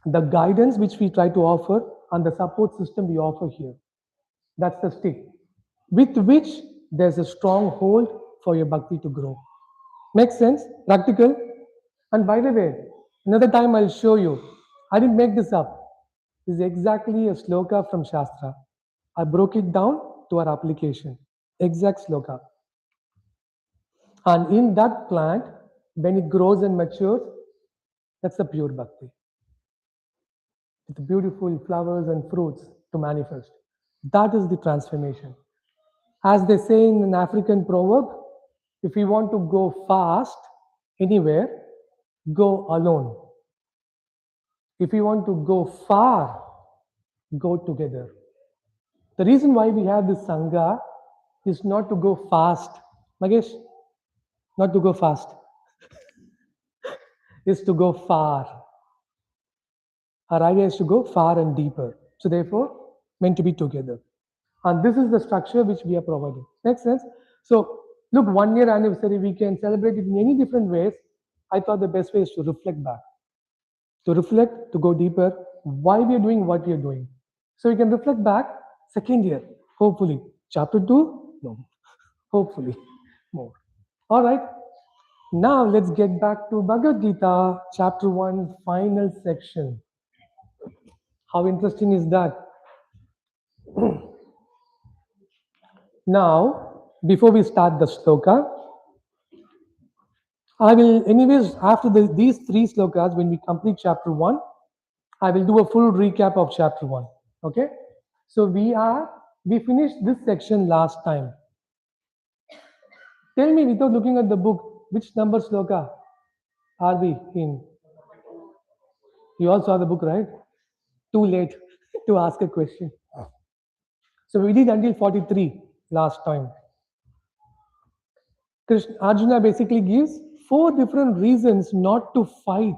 the guidance which we try to offer and the support system we offer here. That's the stick, with which there's a strong hold for your bhakti to grow. Makes sense? Practical? And by the way, another time I'll show you. I didn't make this up. This is exactly a sloka from Shastra. I broke it down to our application. Exact sloka. And in that plant, when it grows and matures, that's the pure bhakti. With beautiful flowers and fruits to manifest. That is the transformation. As they say in an African proverb, if you want to go fast anywhere, go alone. If you want to go far, go together. The reason why we have this Sangha is not to go fast. Magesh, not to go fast. Is to go far. Our idea is to go far and deeper. So therefore, meant to be together. And this is the structure which we are providing. Makes sense? So look, 1 year anniversary, we can celebrate it in many different ways. I thought the best way is to reflect back. To reflect, to go deeper, why we are doing what we are doing. So we can reflect back, second year, hopefully. Chapter 2? No. Hopefully. More. All right. Now let's get back to Bhagavad Gita, chapter 1, final section. How interesting is that? Now, before we start the sloka, I will, anyways, after these three slokas, when we complete chapter 1, I will do a full recap of chapter 1. Okay? So we finished this section last time. Tell me, without looking at the book, which number sloka are we in? You all saw the book, right? Too late to ask a question. So we did until 43 last time. Arjuna basically gives 4 different reasons not to fight.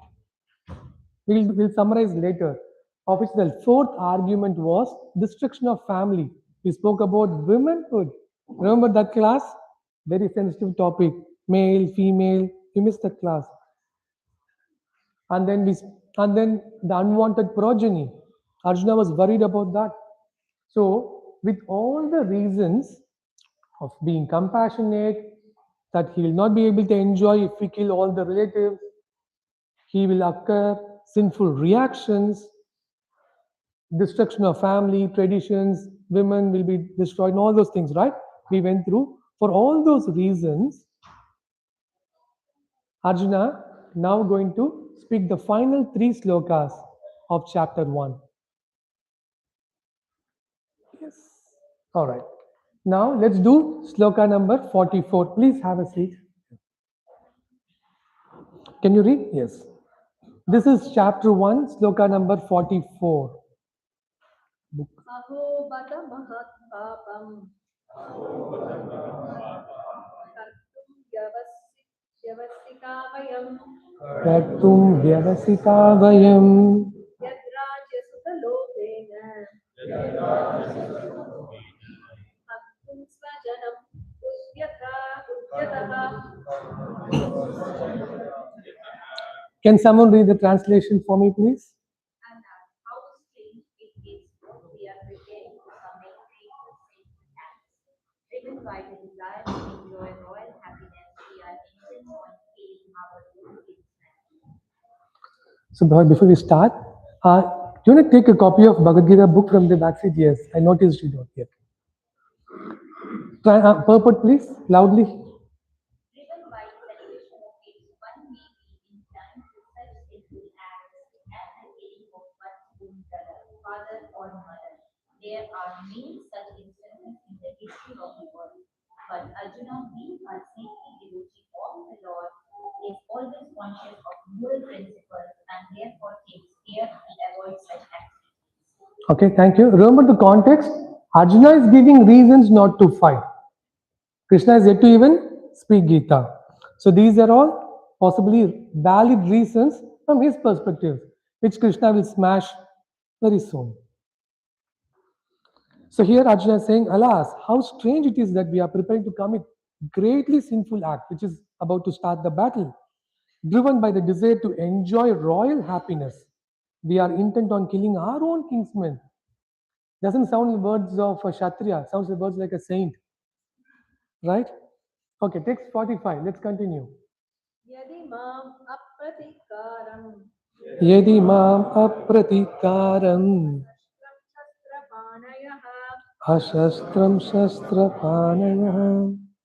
We'll summarize later. Of which the 4th argument was destruction of family. We spoke about womanhood. Remember that class? Very sensitive topic. Male, female. You missed that class. And then the unwanted progeny. Arjuna was worried about that. So, with all the reasons of being compassionate, that he will not be able to enjoy if we kill all the relatives, he will occur sinful reactions, destruction of family, traditions, women will be destroyed, and all those things, right? We went through. For all those reasons, Arjuna now going to speak the final 3 slokas of chapter 1. Yes. All right. Now let's do sloka number 44. Please have a seat. Can you read? Yes. This is chapter 1, sloka number 44. अहो बत महत् पापम् व्यवसिता वयम् कर्तुं व्यवसिता वयम् यद्राज्यसुतलोभेन हन्तुं स्वजनं उद्यतः Can someone read the translation for me, please? And how strange it is what we are preparing to commit great sacred acts. Driven by the desire to enjoy royal happiness, we are intent on killing our own kinsmen. So before we start, do you want to take a copy of Bhagavad Gita book from the backseat? Yes, I noticed you don't yet. Purport, please, loudly. Driven by celebration of its one may be inclined to such sinful acts as the killing of one's own brother, father, or mother. There are many such instances in the history of the world. But Arjuna, being a saintly devotee of the Lord, is always conscious of moral principles and therefore takes care to avoid such activities. Okay, thank you. Remember the context. Arjuna is giving reasons not to fight. Krishna is yet to even speak Gita. So these are all possibly valid reasons from his perspective, which Krishna will smash very soon. So here Arjuna is saying, alas, how strange it is that we are preparing to commit greatly sinful act, which is about to start the battle. Driven by the desire to enjoy royal happiness, we are intent on killing our own kinsmen. Doesn't sound words of a Kshatriya, sounds words like a saint. Right? Okay, text 45. Let's continue. यदि माम् अप्रतिकारम् Yadi mam apratikaram शस्त्रपाणयः ashastram shastrapanayah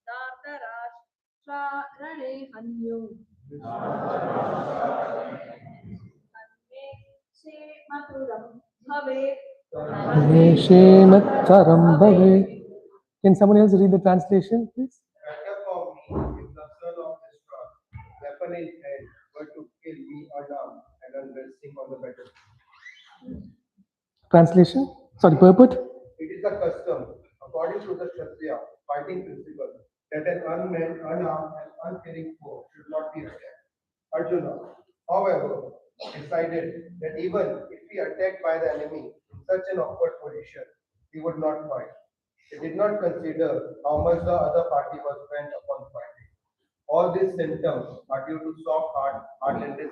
धातराष्ट्रारणे हन्यु अन्मे से मधुरं भवेत् Neshematharam bhavet. Can someone else read the translation, please? Better for me if the son of Ishtar, weapon in hand, were to kill me unarmed and unresting on the battlefield. Translation? Sorry, purport? It is a custom, according to the Kshatriya fighting principle, that an unmanned, unarmed, and uncaring foe should not be attacked. Arjuna, however, decided that even if he attacked by the enemy in such an awkward position, he would not fight. He did not consider how much the other party was bent upon fighting. All these symptoms are due to soft heartedness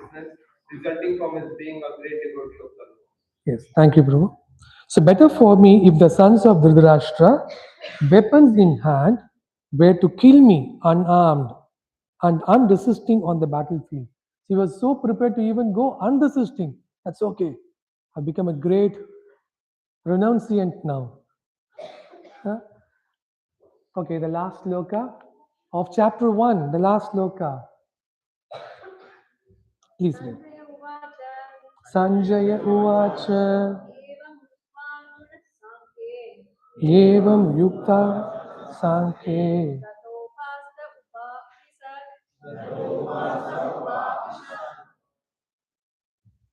resulting from his being a great devotee of the Lord. Yes, thank you, bro. So better for me if the sons of Dhritarashtra, weapons in hand, were to kill me unarmed and unresisting on the battlefield. He was so prepared to even go unresisting. That's okay. I've become a great renunciant now. Huh? Okay, the last sloka of chapter 1, the last sloka. Please read. Sanjaya Uvacha Evam Yukta Sankhe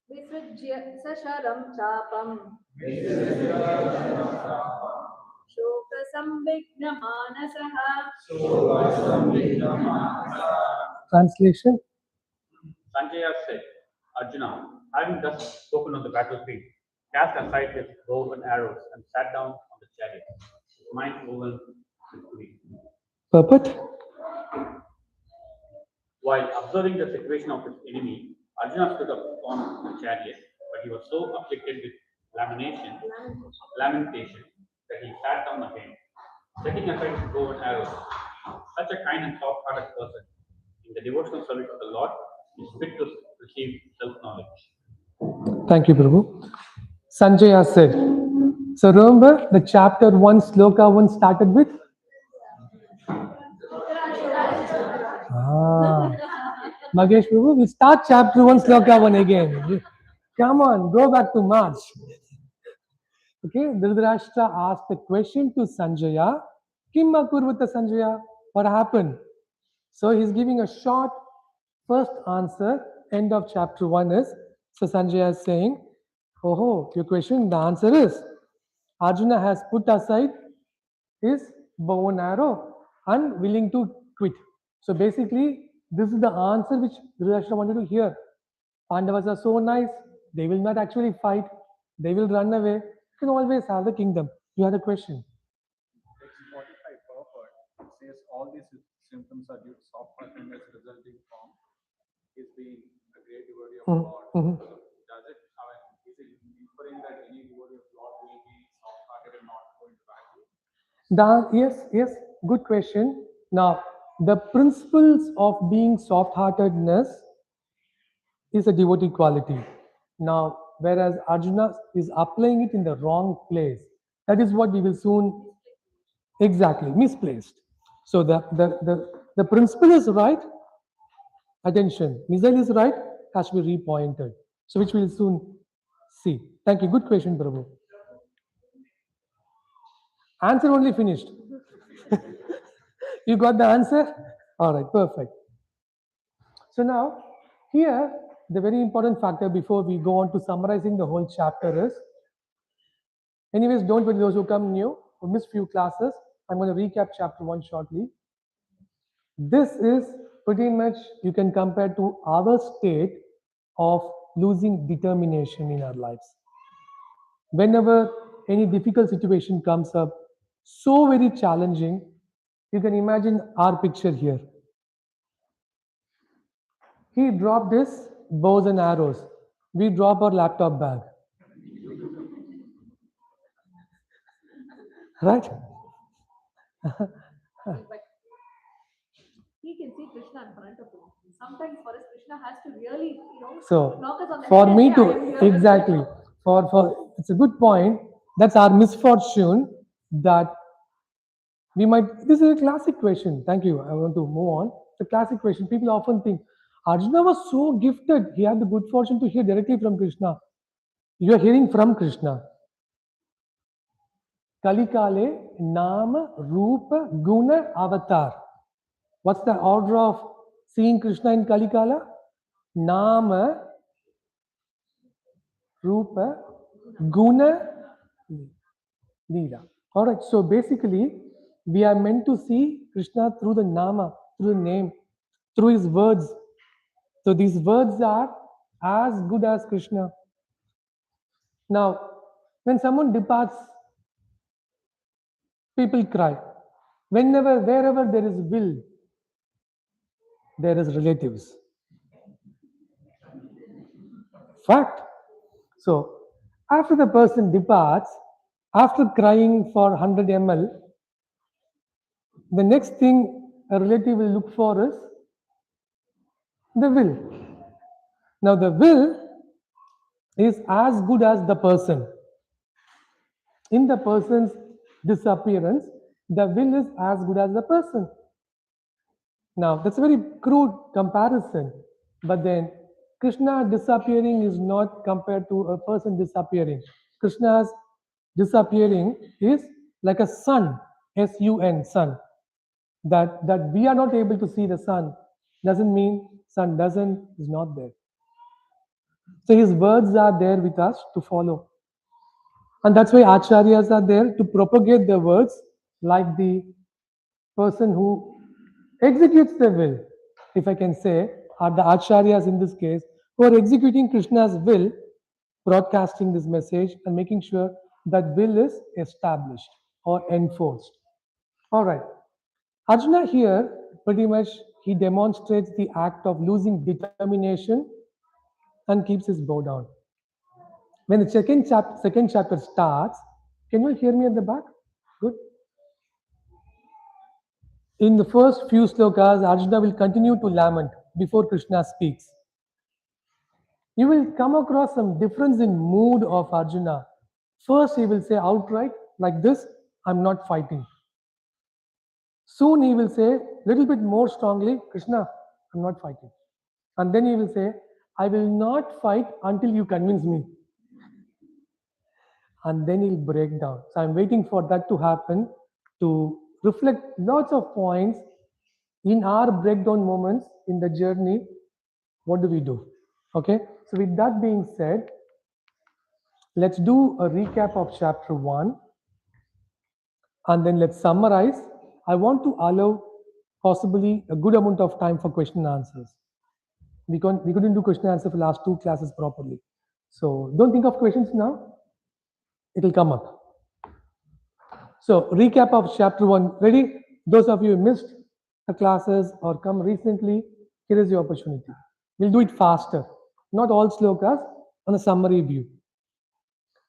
विसृज्य सशरं चापं शोकसंविघ्नमानसः Translation. Sanjaya said, Arjuna, having thus spoken on the battlefield, cast aside his bow and arrows and sat down on the chariot, his mind overwhelmed with grief. Purport. While observing the situation of his enemy, Arjuna stood up on the chariot, but he was so afflicted with lamentation that he sat down again, setting aside his bow and arrows. Such a kind and soft-hearted person, in the devotional service of the Lord, is fit to receive self-knowledge. Thank you, Prabhu. Sanjaya said. So remember, the chapter 1, sloka 1 started with? Magesh Prabhu, we start chapter 1, sloka 1 again. Come on, go back to March. Okay, Dhritarashtra asked the question to Sanjaya. Kim akurvata Sanjaya? What happened? So he's giving a short first answer. End of chapter 1 is. So Sanjaya is saying, oh, your question, the answer is Arjuna has put aside his bow and arrow and willing to quit. So basically, this is the answer which Dhritarashtra wanted to hear. Pandavas are so nice, they will not actually fight, they will run away. You can always have the kingdom. You had a question. Section 45 purport says all these symptoms are due to soft-heartedness resulting from his being a great devotee of Mhm. Lord. So does it, is it inferring that any devotee of Lord will be soft-hearted and not going to battle? Yes, good question. Now, the principles of being soft-heartedness is a devotee quality. Now, whereas Arjuna is applying it in the wrong place. That is what we will soon exactly misplaced. So the principle is right. Attention, missile is right, has to be repointed. So which we will soon see. Thank you. Good question, Prabhu. Answer only finished. You got the answer? All right, perfect. So now, here, the very important factor before we go on to summarizing the whole chapter is, anyways, don't worry, those who come new, who missed few classes, I'm going to recap chapter 1 shortly. This is pretty much, you can compare to our state of losing determination in our lives. Whenever any difficult situation comes up, so very challenging, you can imagine our picture here. He dropped his bows and arrows. We drop our laptop bag. Right? But he can see Krishna in front of him. Sometimes for us, Krishna has to really, So, knock us on the for head me and say, "I am to, here." exactly, for it's a good point. That's our misfortune that we might, this is a classic question. Thank you. I want to move on. It's a classic question. People often think Arjuna was so gifted. He had the good fortune to hear directly from Krishna. You are hearing from Krishna. Kalikale, Nama, Rupa, Guna, Avatar. What's the order of seeing Krishna in Kalikala? Nama, Rupa, Guna, Leela. Alright, so basically, we are meant to see Krishna through the Nama, through the name, through his words. So these words are as good as Krishna. Now, when someone departs, people cry. Whenever, wherever there is will, there is relatives. Fact. So, after the person departs, after crying for 100 ml, the next thing a relative will look for is the will. Now, the will is as good as the person. In the person's disappearance, the will is as good as the person. Now, that's a very crude comparison, but then Krishna disappearing is not compared to a person disappearing. Krishna's disappearing is like a sun, S-U-N, sun. That we are not able to see the sun doesn't mean sun doesn't is not there. So his words are there with us to follow. And that's why acharyas are there to propagate the words, like the person who executes the will, if I can say, are the acharyas in this case, who are executing Krishna's will, broadcasting this message and making sure that will is established or enforced. All right. Arjuna here pretty much he demonstrates the act of losing determination and keeps his bow down. When the second chapter starts, can you hear me at the back? Good. In the first few slokas, Arjuna will continue to lament before Krishna speaks. You will come across some difference in mood of Arjuna. First, he will say outright, like this, I'm not fighting. Soon he will say, little bit more strongly, Krishna, I'm not fighting. And then he will say, I will not fight until you convince me. And then he'll break down. So I'm waiting for that to happen to reflect lots of points in our breakdown moments in the journey. What do we do? Okay. So with that being said, let's do a recap of chapter 1 and then let's summarize. I want to allow possibly a good amount of time for question and answers. We couldn't do question and answer for the last 2 classes properly. So don't think of questions now. It will come up. So recap of chapter 1. Ready? Those of you who missed the classes or come recently, here is your opportunity. We'll do it faster. Not all slokas, on a summary view.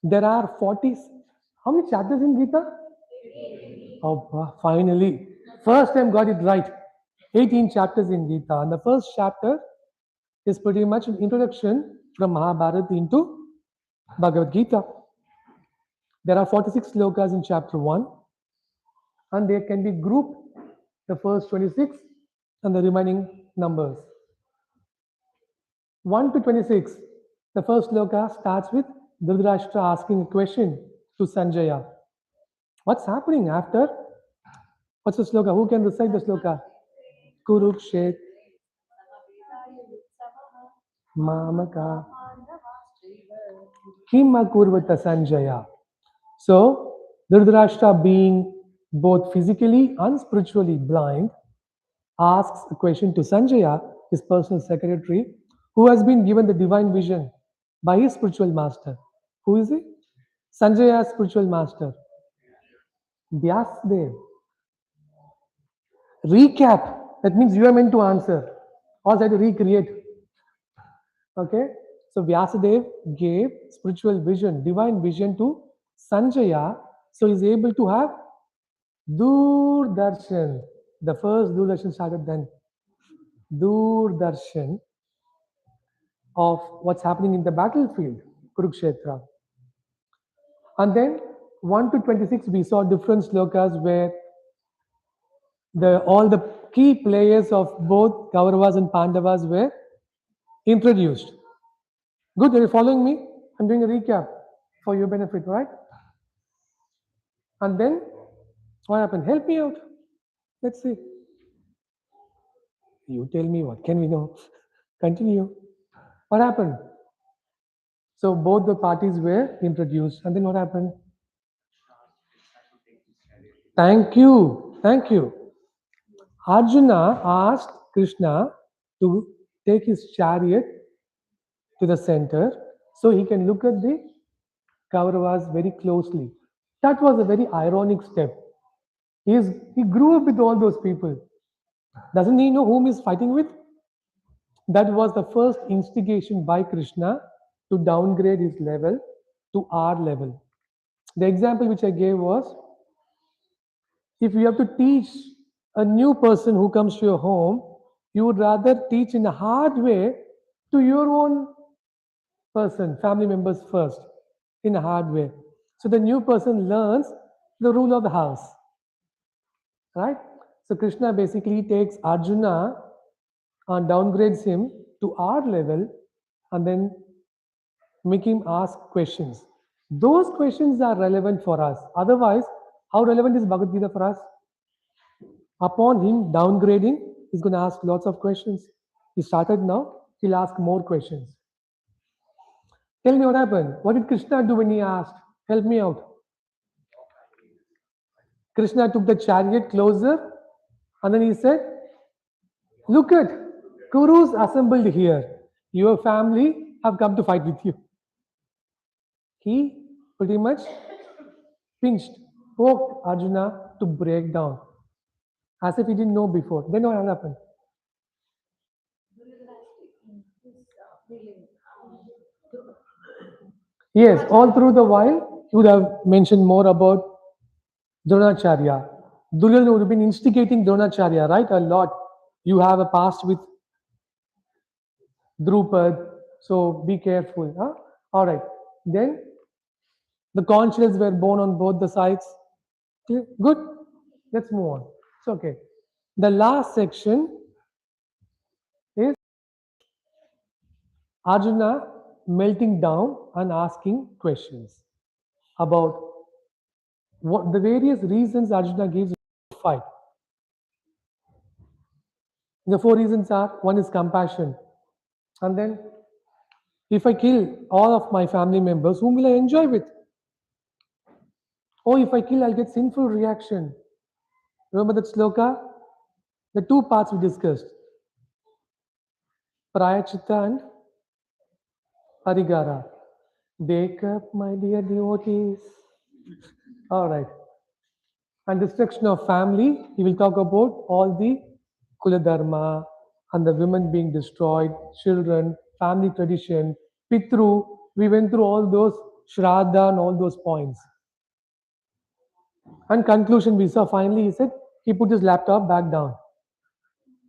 There are 40. How many chapters in Gita? Oh, finally. First time got it right. 18 chapters in Gita. And the first chapter is pretty much an introduction from Mahabharata into Bhagavad Gita. There are 46 slokas in chapter 1 and they can be grouped, the first 26 and the remaining numbers. 1 to 26, the first sloka starts with Dhritarashtra asking a question to Sanjaya. What's happening after? What's the sloka? Who can recite the sloka? Kurukshet Mamaka Kimma Kurvata Sanjaya. So, Dhritarashtra, being both physically and spiritually blind, asks a question to Sanjaya, his personal secretary, who has been given the divine vision by his spiritual master. Who is he? Sanjaya's spiritual master. Vyasdev. Recap. That means you are meant to answer. Or try to recreate. Okay? So Vyasadev gave spiritual vision, divine vision to Sanjaya, so he's able to have Doordarshan. The first Doordarshan started then. Doordarshan of what's happening in the battlefield, Kurukshetra. And then 1 to 26, we saw different slokas where all the key players of both Kauravas and Pandavas were introduced. Good, are you following me? I'm doing a recap for your benefit, right? And then what happened? Help me out. Let's see. You tell me what can we know. Continue. What happened? So both the parties were introduced. And then what happened? Thank you. Thank you. Arjuna asked Krishna to take his chariot to the center so he can look at the Kauravas very closely. That was a very ironic step. He grew up with all those people. Doesn't he know whom he's fighting with? That was the first instigation by Krishna to downgrade his level to our level. The example which I gave was, if you have to teach a new person who comes to your home, you would rather teach in a hard way to your own person, family members first in a hard way. So the new person learns the rule of the house, right? So Krishna basically takes Arjuna and downgrades him to our level and then make him ask questions. Those questions are relevant for us. Otherwise, how relevant is Bhagavad Gita for us? Upon him downgrading, he's going to ask lots of questions. He started now, he'll ask more questions. Tell me what happened. What did Krishna do when he asked? Help me out. Krishna took the chariot closer and then he said, look at Kurus assembled here. Your family have come to fight with you. He pretty much pinched, poked Arjuna to break down as if he didn't know before. Then what happened? Yes, all through the while, you would have mentioned more about Dronacharya. Duryodhana would have been instigating Dronacharya, right? A lot. You have a past with Drupad, so be careful. Huh? All right. Then the conch shells were born on both the sides. Clear? Good. Let's move on. It's okay. The last section is Arjuna melting down and asking questions about what the various reasons Arjuna gives to fight. The four reasons are: one is compassion, and then if I kill all of my family members, whom will I enjoy with? Oh, if I kill, I'll get sinful reaction. Remember that sloka? The two parts we discussed: Prayachitta and Parigara. Wake up, my dear devotees. All right. And destruction of family, he will talk about all the Kula Dharma and the women being destroyed, children, family tradition, Pitru. We went through all those Shraddha and all those points. And conclusion, we saw finally he said he put his laptop back down.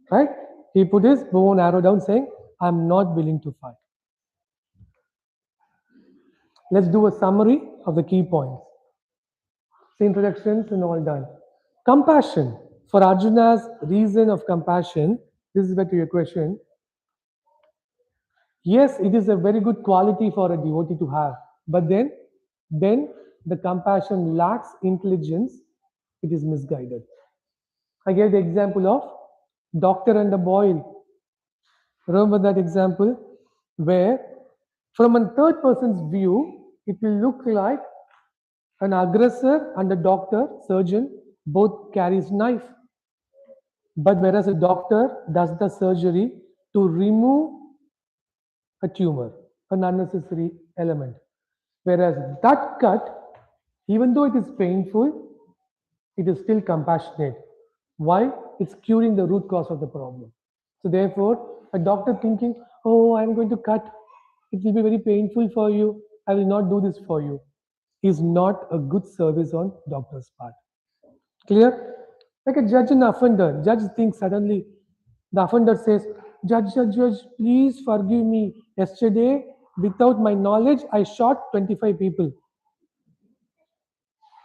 Right? He put his bow and arrow down saying, I'm not willing to fight. Let's do a summary of the key points. The introductions and all done. Compassion. For Arjuna's reason of compassion, this is back to your question. Yes, it is a very good quality for a devotee to have. But then the compassion lacks intelligence, it is misguided. I gave the example of doctor and a boil. Remember that example where from a third person's view, it will look like an aggressor and a doctor, surgeon, both carries knife. But whereas a doctor does the surgery to remove a tumor, an unnecessary element. Whereas that cut, even though it is painful, it is still compassionate. Why? It's curing the root cause of the problem. So therefore, a doctor thinking, oh, I'm going to cut, it will be very painful for you, I will not do this for you, is not a good service on doctor's part. Clear? Like a judge and offender. Judge thinks suddenly, the offender says, Judge, please forgive me. Yesterday, without my knowledge, I shot 25 people.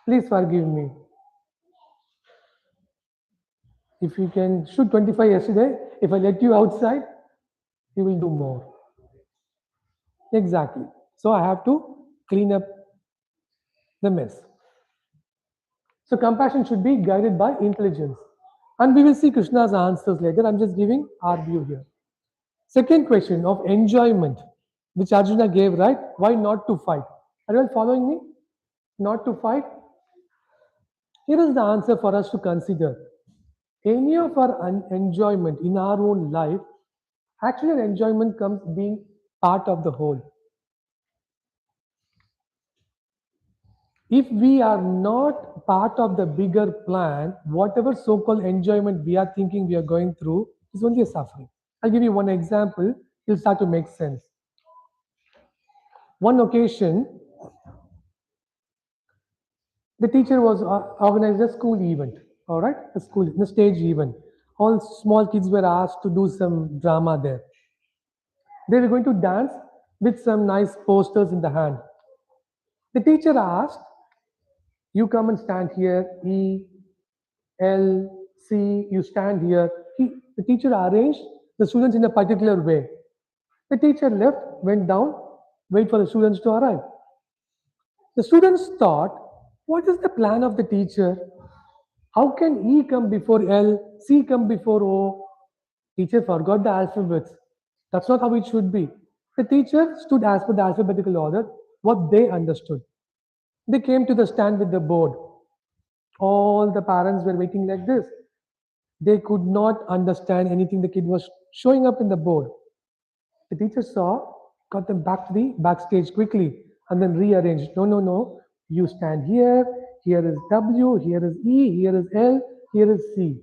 Please forgive me. If you can shoot 25 yesterday, if I let you outside, you will do more. Exactly. So I have to clean up the mess. So compassion should be guided by intelligence. And we will see Krishna's answers later. I'm just giving our view here. Second question of enjoyment, which Arjuna gave, right? Why not to fight? Are you all following me? Not to fight? Here is the answer for us to consider. Any of our enjoyment in our own life, actually our enjoyment comes being part of the whole. If we are not part of the bigger plan, whatever so-called enjoyment we are thinking we are going through is only a suffering. I'll give you one example, it'll start to make sense. One occasion, the teacher was organized a school event, all right, a stage event. All small kids were asked to do some drama there. They were going to dance with some nice posters in the hand. The teacher asked, you come and stand here, E, L, C, you stand here. The teacher arranged the students in a particular way. The teacher left, went down, wait for the students to arrive. The students thought, what is the plan of the teacher? How can E come before L, C come before O? Teacher forgot the alphabets. That's not how it should be. The teacher stood as per the alphabetical order, what they understood. They came to the stand with the board. All the parents were waiting like this. They could not understand anything the kid was showing up in the board. The teacher saw, got them back to the backstage quickly, and then rearranged. No, no, no. You stand here. Here is W. Here is E. Here is L. Here is C.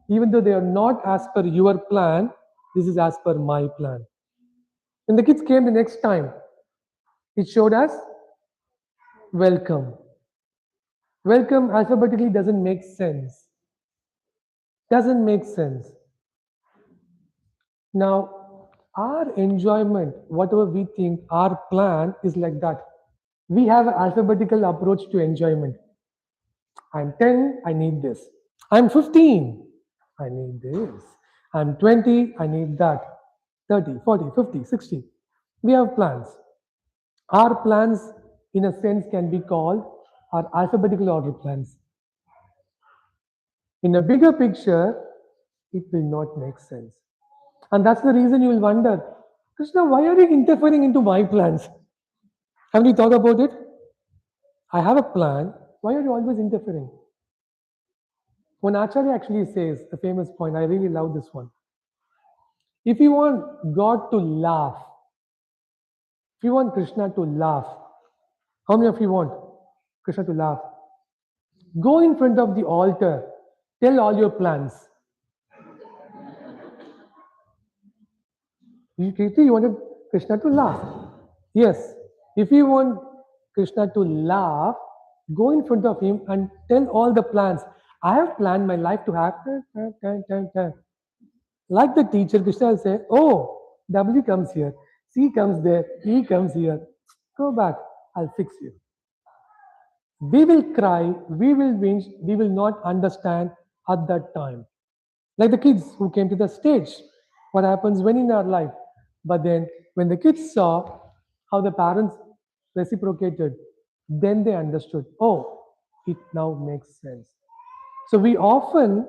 Even though they are not as per your plan, this is as per my plan. When the kids came the next time, it showed us welcome. Welcome alphabetically doesn't make sense. Doesn't make sense. Now, our enjoyment, whatever we think, our plan is like that. We have an alphabetical approach to enjoyment. I'm 10, I need this. I'm 15, I need this. I'm 20, I need that. 30, 40, 50, 60. We have plans. Our plans, in a sense, can be called our alphabetical order plans. In a bigger picture, it will not make sense. And that's the reason you will wonder, Krishna, why are you interfering into my plans? Have you thought about it? I have a plan. Why are you always interfering? One Acharya actually says, the famous point, I really love this one. If you want God to laugh, if you want Krishna to laugh, how many of you want Krishna to laugh? Go in front of the altar, tell all your plans. You wanted Krishna to laugh. Yes. If you want Krishna to laugh, go in front of him and tell all the plans. I have planned my life to have. Like the teacher, Krishna will say, oh, W comes here, C comes there, E comes here. Go back, I'll fix you. We will cry, we will whinge, we will not understand at that time. Like the kids who came to the stage, what happens when in our life? But then when the kids saw how the parents reciprocated, then they understood, oh, it now makes sense. So we often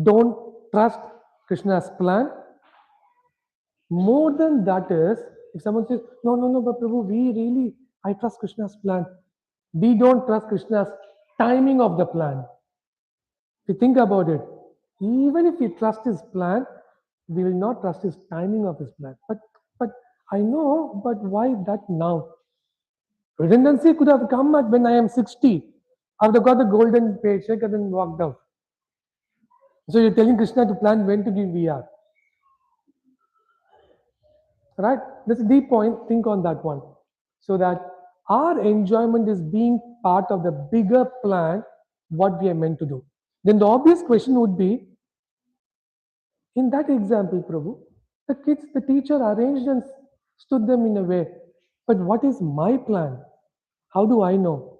don't trust Krishna's plan. More than that is, if someone says, no, but Prabhu, I trust Krishna's plan. We don't trust Krishna's timing of the plan. If you think about it, even if we trust his plan, we will not trust his timing of his plan. But I know, but why that now? Redundancy could have come at when I am 60. I would have got the golden paycheck and then walked out. So you're telling Krishna to plan when to give VR. Right? That's a deep point. Think on that one. So that our enjoyment is being part of the bigger plan, what we are meant to do. Then the obvious question would be, in that example, Prabhu, the kids, the teacher arranged and stood them in a way. But what is my plan? How do I know?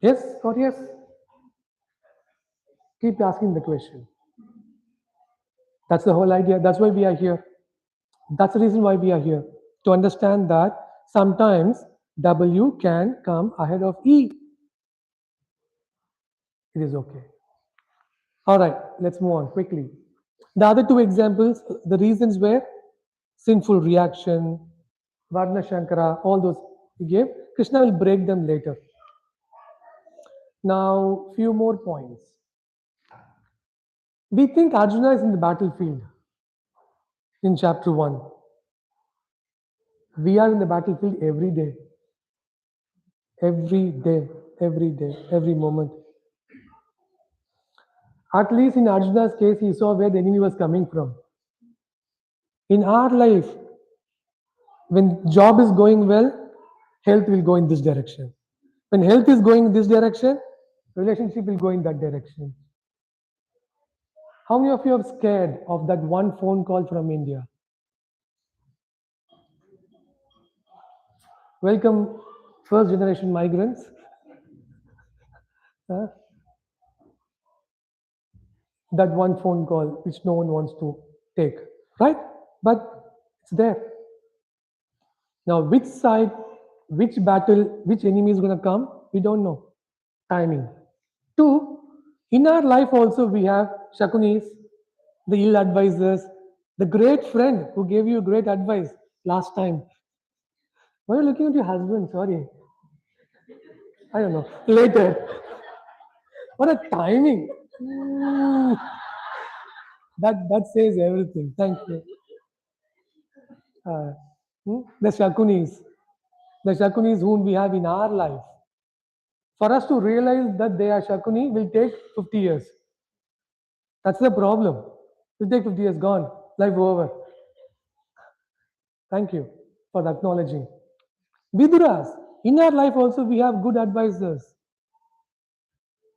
Yes or yes? Keep asking the question. That's the whole idea. That's why we are here. That's the reason why we are here. To understand that sometimes W can come ahead of E. It is okay. All right, let's move on quickly. The other two examples, the reasons were sinful reaction, Varna Shankara, all those he gave. Krishna will break them later. Now, few more points. We think Arjuna is in the battlefield in chapter 1. We are in the battlefield every day. Every day, every day, every moment. At least in Arjuna's case, he saw where the enemy was coming from. In our life, when job is going well, health will go in this direction. When health is going in this direction, relationship will go in that direction. How many of you are scared of that one phone call from India? Welcome, first generation migrants. Uh, that one phone call which no one wants to take, right? But it's there. Now, which side, which battle, which enemy is going to come, we don't know. Timing. Two, in our life also we have Shakunis, the ill advisors, the great friend who gave you great advice last time. Why are you looking at your husband? Sorry. I don't know. Later. What a timing. That says everything. Thank you. The Shakunis. The Shakunis whom we have in our life. For us to realize that they are Shakuni will take 50 years. That's the problem. It will take 50 years, gone. Life over. Thank you for acknowledging. Viduras. In our life also we have good advisors.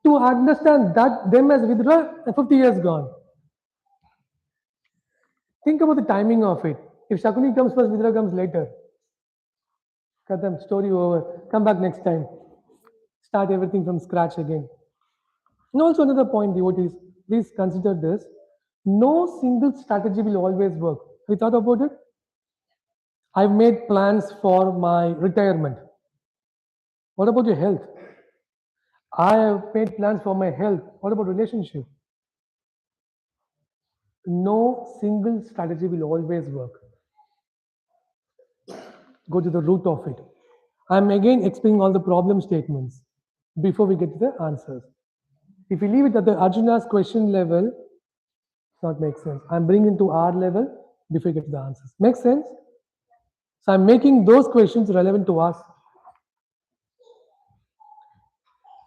To understand that them as Vidura, 50 years gone. Think about the timing of it. If Shakuni comes first, Vidura comes later. Kadam, story over. Come back next time. Start everything from scratch again. And also another point, devotees, please consider this. No single strategy will always work. Have you thought about it? I've made plans for my retirement. What about your health? I have made plans for my health. What about relationship? No single strategy will always work. Go to the root of it. I'm again explaining all the problem statements before we get to the answers. If we leave it at the Arjuna's question level, it's not make sense. I'm bringing it to our level before we get to the answers. Make sense? So I'm making those questions relevant to us.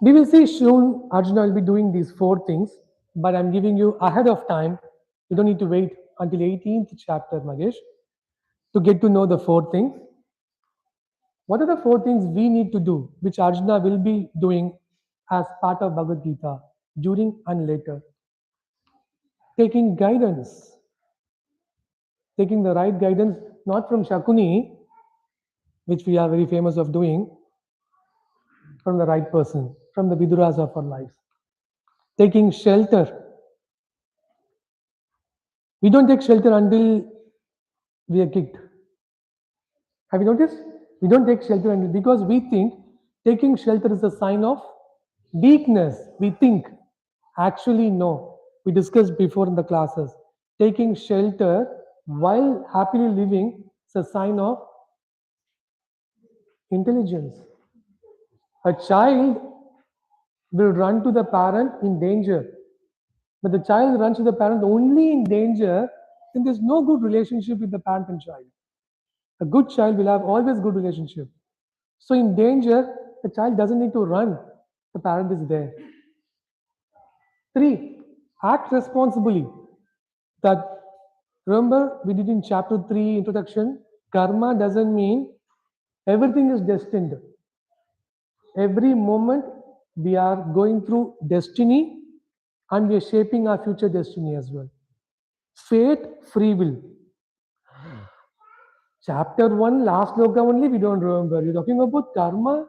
We will see soon Arjuna will be doing these 4 things, but I'm giving you ahead of time. You don't need to wait until 18th chapter, Magesh, to get to know the 4 things. What are the 4 things we need to do, which Arjuna will be doing as part of Bhagavad Gita during and later? Taking guidance, taking the right guidance, not from Shakuni, which we are very famous of doing, from the right person, from the Viduras of our lives. Taking shelter. We don't take shelter until we are kicked. Have you noticed? We don't take shelter until, because we think taking shelter is a sign of weakness. We think. Actually, no. We discussed before in the classes. Taking shelter while happily living is a sign of intelligence. A child will run to the parent in danger. But the child runs to the parent only in danger, then there's no good relationship with the parent and child. A good child will have always good relationship. So in danger, the child doesn't need to run. The parent is there. 3, act responsibly. That, remember we did in chapter 3 introduction, karma doesn't mean everything is destined. Every moment we are going through destiny and we are shaping our future destiny as well. Fate, free will. Chapter 1, last loka only, we don't remember. You're talking about karma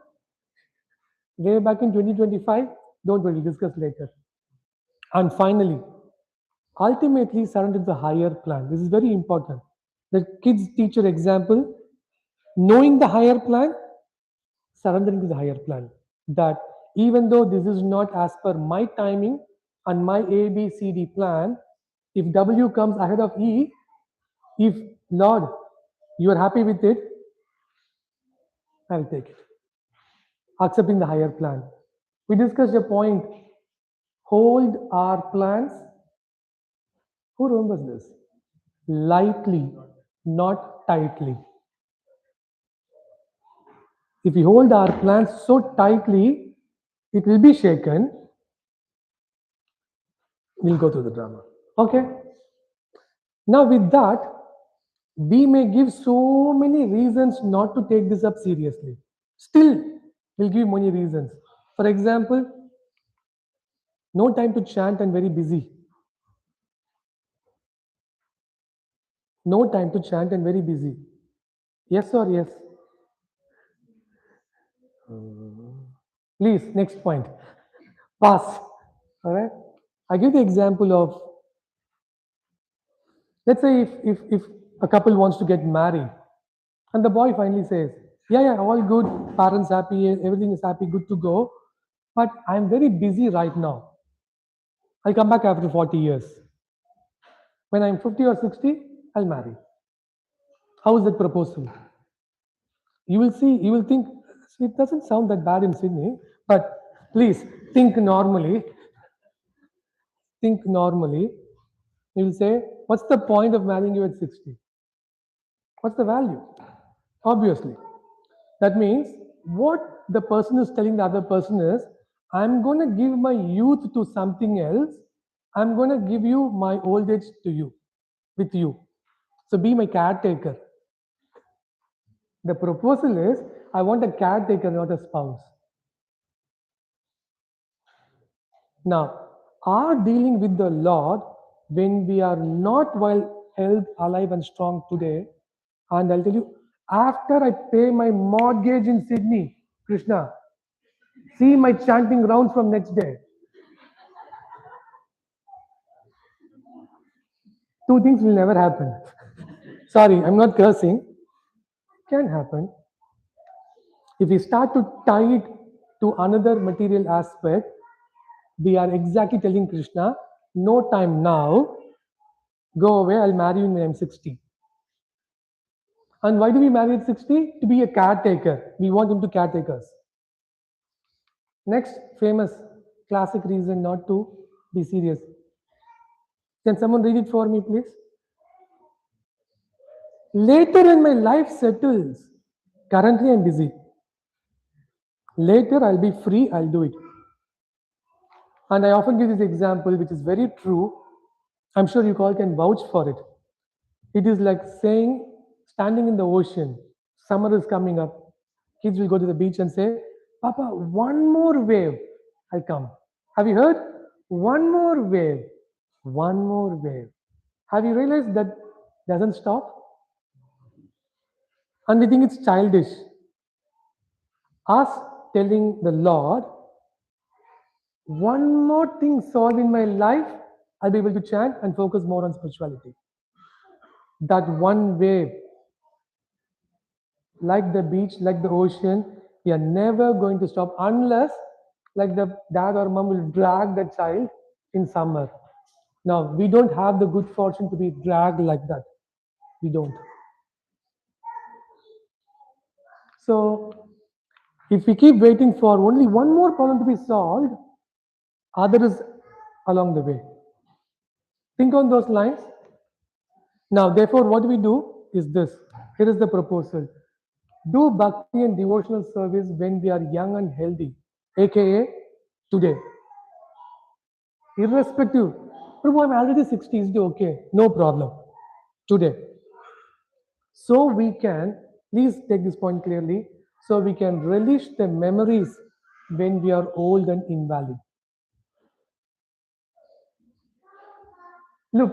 way back in 2025. Don't worry, we'll discuss later. And finally, ultimately surrender to the higher plan. This is very important. The kids teacher example, knowing the higher plan, surrendering to the higher plan. That even though this is not as per my timing and my ABCD plan, if W comes ahead of E, if Lord, you are happy with it, I'll take it. Accepting the higher plan. We discussed a point, hold our plans. Who remembers this? Lightly, not tightly. If we hold our plans so tightly, it will be shaken. We'll go through the drama. Okay? Now with that, we may give so many reasons not to take this up seriously. Still, we'll give many reasons. For example, no time to chant and very busy. No time to chant and very busy. Yes or yes? Please, next point. Pass. All right. I give the example of, let's say if a couple wants to get married and the boy finally says, yeah, all good, parents happy, everything is happy, good to go, but I'm very busy right now. I'll come back after 40 years. When I'm 50 or 60, I'll marry. How is that proposal? You will see, you will think, it doesn't sound that bad in Sydney, but please think normally. Think normally. You will say, what's the point of marrying you at 60? What's the value? Obviously. That means what the person is telling the other person is, I'm going to give my youth to something else. I'm going to give you my old age to you, with you. So be my caretaker. The proposal is, I want a caretaker, not a spouse. Now, our dealing with the Lord when we are not well held alive and strong today, and I'll tell you, after I pay my mortgage in Sydney, Krishna, see my chanting rounds from next day. Two things will never happen. Sorry, I'm not cursing. Can happen. If we start to tie it to another material aspect, we are exactly telling Krishna, no time now, go away, I'll marry you when I'm 60. And why do we marry at 60? To be a caretaker. We want him to caretake us. Next famous classic reason not to be serious. Can someone read it for me, please? Later when my life settles, currently I'm busy. Later I'll be free, I'll do it. And I often give this example, which is very true. I'm sure you all can vouch for it. It is like saying, standing in the ocean, summer is coming up, kids will go to the beach and say, Papa, one more wave, I'll come. Have you heard? One more wave, one more wave. Have you realized that doesn't stop? And we think it's childish. Us telling the Lord, one more thing solved in my life, I'll be able to chant and focus more on spirituality. That one wave, like the beach, like the ocean, we are never going to stop unless, like the dad or mom will drag the child in summer. Now, we don't have the good fortune to be dragged like that. We don't. So, if we keep waiting for only one more problem to be solved, other is along the way. Think on those lines. Now, therefore, what we do is this. Here is the proposal. Do bhakti and devotional service when we are young and healthy, aka today. Irrespective. Prabhu, I'm already 60, is it okay? No problem. Today. So we can, please take this point clearly, so we can relish the memories when we are old and invalid. Look,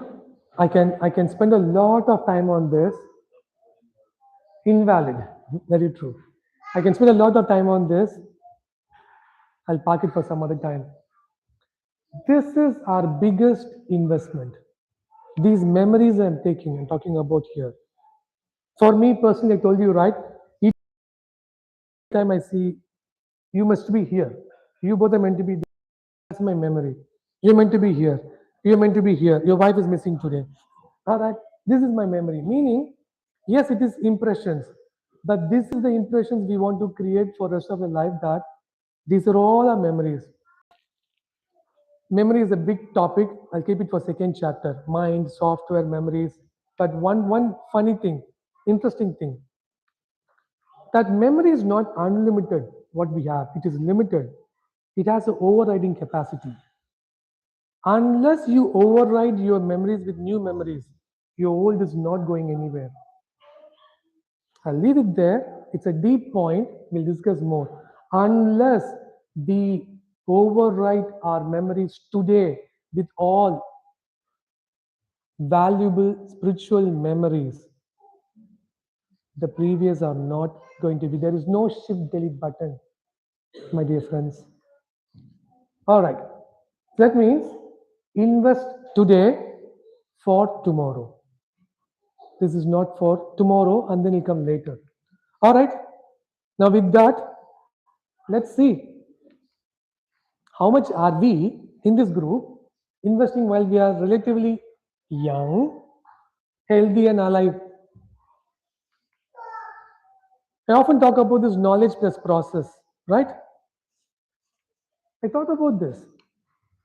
I can spend a lot of time on this. Invalid, very true. I can spend a lot of time on this. I'll park it for some other time. This is our biggest investment. These memories I'm talking about here. For me personally, I told you, right? Each time I see, you must be here. You both are meant to be there. That's my memory. You're meant to be here. You're meant to be here. Your wife is missing today. All right. This is my memory. Meaning, yes, it is impressions. But this is the impressions we want to create for the rest of the life, that these are all our memories. Memory is a big topic. I'll keep it for second chapter. Mind, software, memories. But one funny thing, interesting thing, that memory is not unlimited, what we have. It is limited. It has an overriding capacity. Unless you override your memories with new memories, your old is not going anywhere. I'll leave it there. It's a deep point. We'll discuss more. Unless we overwrite our memories today with all valuable spiritual memories, the previous are not going to be. There is no shift delete button. my dear friends. All right. That means invest today for tomorrow. This is not for tomorrow and then it'll come later. All right. Now, with that, let's see how much are we in this group investing while we are relatively young, healthy, and alive. I often talk about this knowledge plus process, right? I thought about this.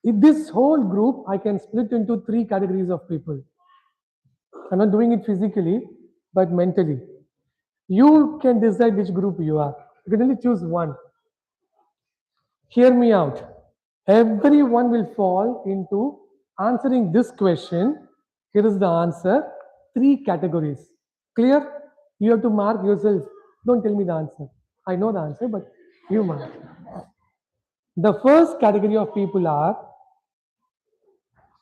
In this whole group, I can split into three categories of people. I'm not doing it physically, but mentally. You can decide which group you are. You can only choose one. Hear me out. Everyone will fall into answering this question. Here is the answer. Three categories. Clear? You have to mark yourself. Don't tell me the answer. I know the answer, but you mark. The first category of people are,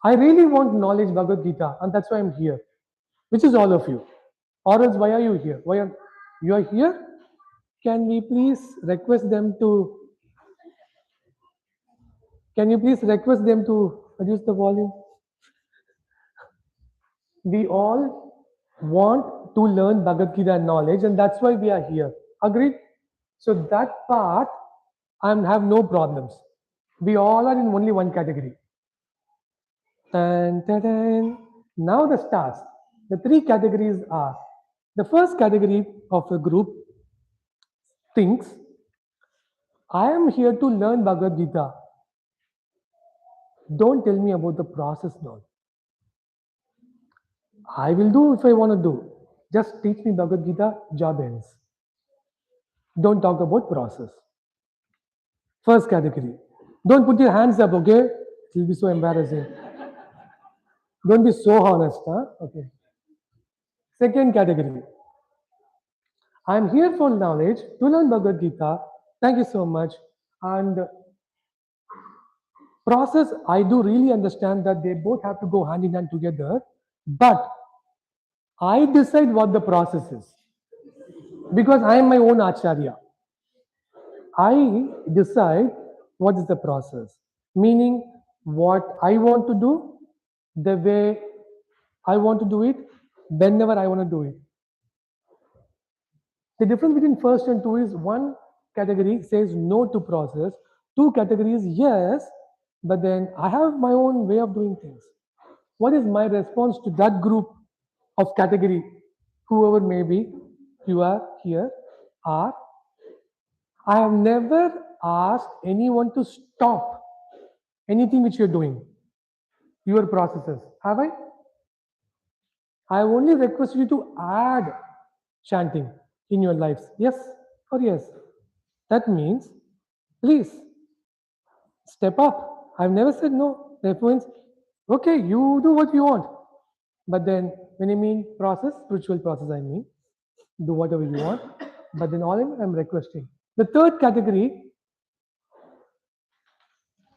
I really want knowledge Bhagavad Gita, and that's why I'm here. Which is all of you. Or else, why are you here? Why are you are here? Can we please request them to? Can you please request them to reduce the volume? We all want to learn Bhagavad Gita knowledge, and that's why we are here. Agreed? So that part, I have no problems. We all are in only one category. Dun, dun, dun. Now the stars. The three categories are, the first category of a group thinks, I am here to learn Bhagavad Gita. Don't tell me about the process now. I will do if I want to do. Just teach me Bhagavad Gita, job ends. Don't talk about process. First category. Don't put your hands up, okay? It will be so embarrassing. Don't be so honest, huh? Okay. Second category. I am here for knowledge to learn Bhagavad Gita. Thank you so much. And process, I do really understand that they both have to go hand in hand together. But I decide what the process is. Because I am my own Acharya. I decide what is the process. Meaning what I want to do, the way I want to do it, whenever I want to do it. The difference between first and two is one category says no to process, two categories yes, but then I have my own way of doing things. What is my response to that group of category, whoever may be, you are here, are, I have never asked anyone to stop anything which you're doing, your processes. Have I? I have only requested you to add chanting in your lives. Yes or yes? That means, please step up. I've never said no. That means, okay, you do what you want. But then, when I mean process, spiritual process, I mean, do whatever you want. But then, all I'm requesting. The third category,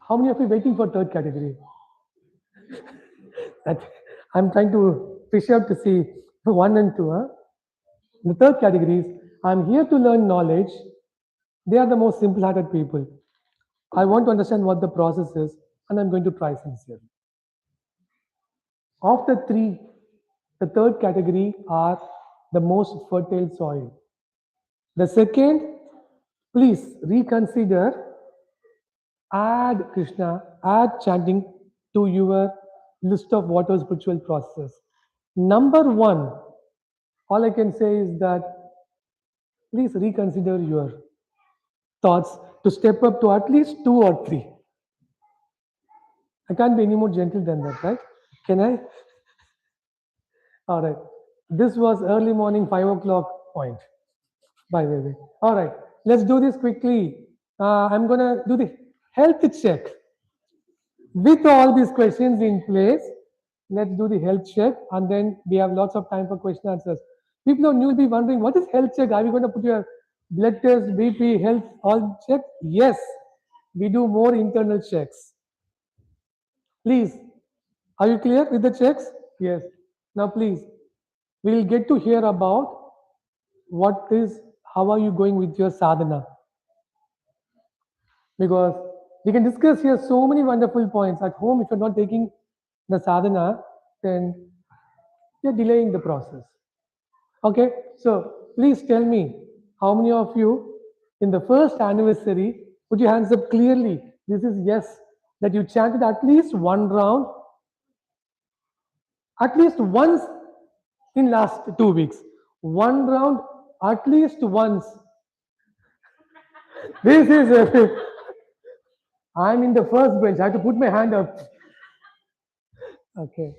how many of you waiting for third category? That I'm trying to fish out to see one and two. Huh? The third category is, I'm here to learn knowledge. They are the most simple-hearted people. I want to understand what the process is, and I'm going to try sincerely. Of the three, the third category are the most fertile soil. The second, please reconsider, add Krishna, add chanting to your list of water spiritual processes. Number one, all I can say is that please reconsider your thoughts to step up to at least 2 or 3. I can't be any more gentle than that, right? Can I? All right. This was early morning 5 o'clock point, by the way. All right. Let's do this quickly. I'm going to do the health check. With all these questions in place, let's do the health check, and then we have lots of time for question answers. People on will be wondering, what is health check? Are we going to put your blood test, BP, health, all check? Yes, we do more internal checks. Please, are you clear with the checks? Yes. Now, please, we'll get to hear about how are you going with your sadhana. because we can discuss here so many wonderful points. At home, if you're not taking the sadhana, then you're delaying the process. Okay, so please tell me how many of you in the first anniversary put your hands up clearly. This is yes, that you chanted at least one round, at least once in last 2 weeks. One round at least once. This is I'm in the first bench. I have to put my hand up. Okay.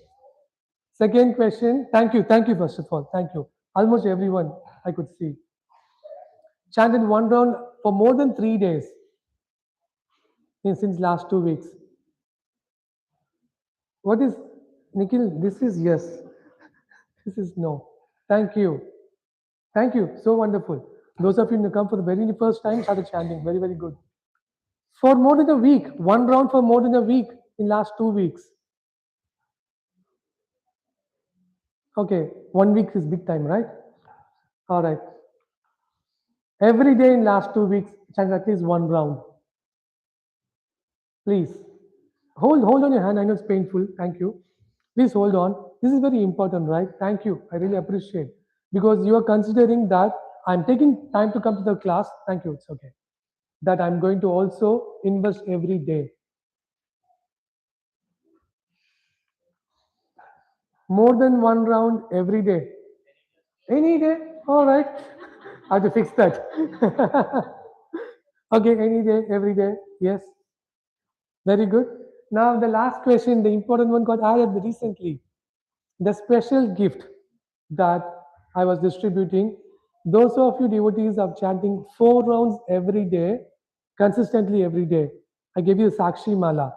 Second question. Thank you first of all. Thank you. Almost everyone I could see. Chanted one round for more than 3 days since last 2 weeks. What is Nikhil? This is yes. This is no. Thank you. Thank you. So wonderful. Those of you who come for the very first time started chanting. Very, very good. For more than a week. One round for more than a week in last 2 weeks. Okay. 1 week is big time, right? All right. Every day in last 2 weeks, chant at least one round. Please. Hold on your hand. I know it's painful. Thank you. Please hold on. This is very important, right? Thank you. I really appreciate, because you are considering that I'm taking time to come to the class. Thank you. It's okay. That I'm going to also invest every day. More than one round every day. Any day? All right. I have to fix that. Okay, any day, every day. Yes. Very good. Now the last question, the important one got added recently. The special gift that I was distributing. Those of you devotees are chanting 4 rounds every day, consistently every day. I gave you Sakshi Mala.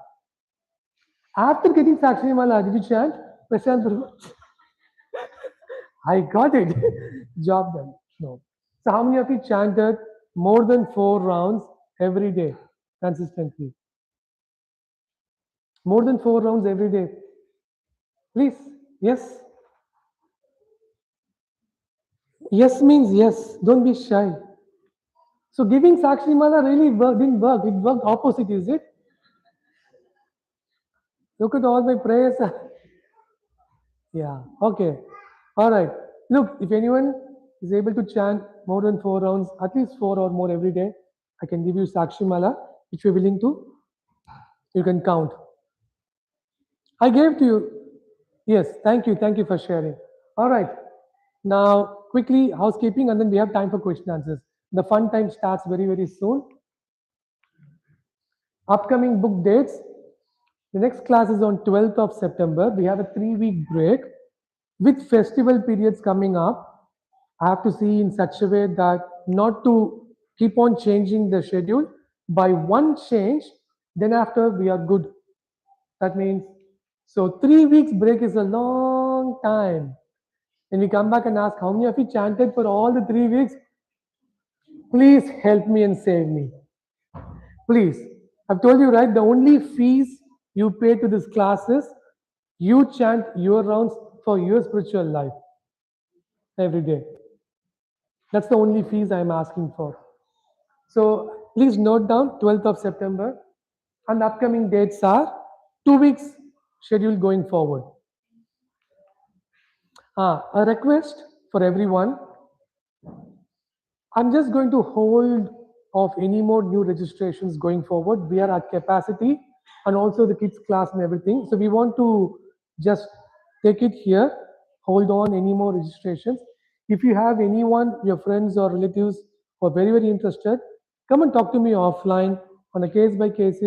After getting Sakshi Mala, did you chant? Prashant, I got it. Job done. No. So how many of you chanted more than 4 rounds every day, consistently? More than 4 rounds every day. Please. Yes. Yes means yes. Don't be shy. So giving Sakshi Mala really didn't work. It worked opposite, is it? Look at all my prayers. Yeah. Okay. All right. Look, if anyone is able to chant more than 4 rounds, at least 4 or more every day, I can give you Sakshi Mala. If you're willing to, you can count. I gave to you. Yes. Thank you. Thank you for sharing. All right. Now, quickly, housekeeping, and then we have time for question answers. The fun time starts very, very soon. Upcoming book dates. The next class is on 12th of September. We have a 3-week break with festival periods coming up. I have to see in such a way that not to keep on changing the schedule. By one change, then after we are good. That means, so 3 weeks break is a long time. When we come back and ask how many of you chanted for all the 3 weeks, please help me and save me. Please. I've told you, right? The only fees you pay to this class is you chant your rounds for your spiritual life every day. That's the only fees I'm asking for. So please note down 12th of September, and upcoming dates are 2 weeks schedule going forward. A request for everyone. I'm just going to hold off any more new registrations going forward. We are at capacity, and also the kids class and everything. So we want to just take it here, hold on any more registrations. If you have anyone, your friends or relatives who are very, very interested, come and talk to me offline on a case by case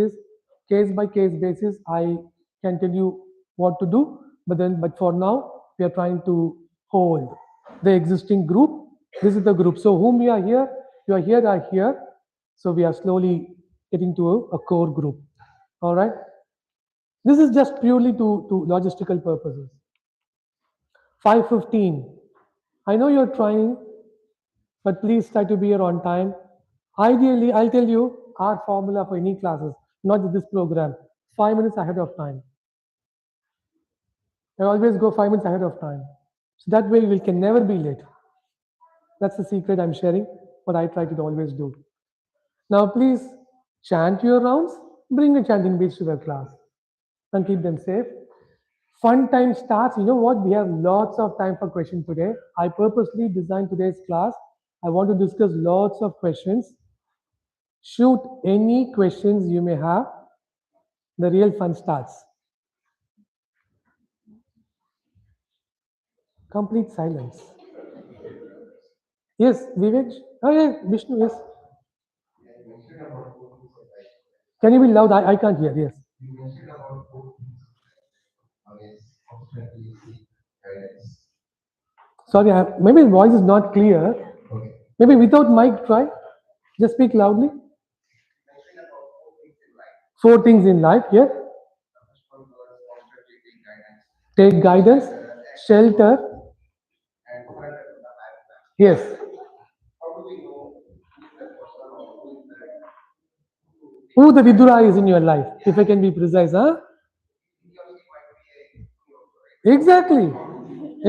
basis. I can tell you what to do, but for now, we are trying to hold the existing group. This is the group. So whom we are here, you are here, are here. So we are slowly getting to a core group. All right. This is just purely to logistical purposes. 5:15. I know you're trying, but please try to be here on time. Ideally, I'll tell you our formula for any classes, not just this program. 5 minutes ahead of time. I always go 5 minutes ahead of time. So that way we can never be late. That's the secret I'm sharing, what I try to always do. Now, please chant your rounds, bring a chanting beads to the class, and keep them safe. Fun time starts. You know what? We have lots of time for questions today. I purposely designed today's class. I want to discuss lots of questions. Shoot any questions you may have. The real fun starts. Complete silence. Yes, Vivek? Oh, yeah, Vishnu, yes. Can you be loud? I can't hear. Yes. You mentioned about four things. One is constantly seek guidance. Sorry, maybe the voice is not clear. Okay. Maybe without mic, try. Just speak loudly. Mentioned about four things in life. Four things in life, yeah. The first one was constantly seek guidance. Take guidance, shelter, And surrender to the higher plan. yes. How do we know who is that person or who is that? Who the Vidura is in your life, if I can be precise, huh? He or she might be a guru also, right? Exactly.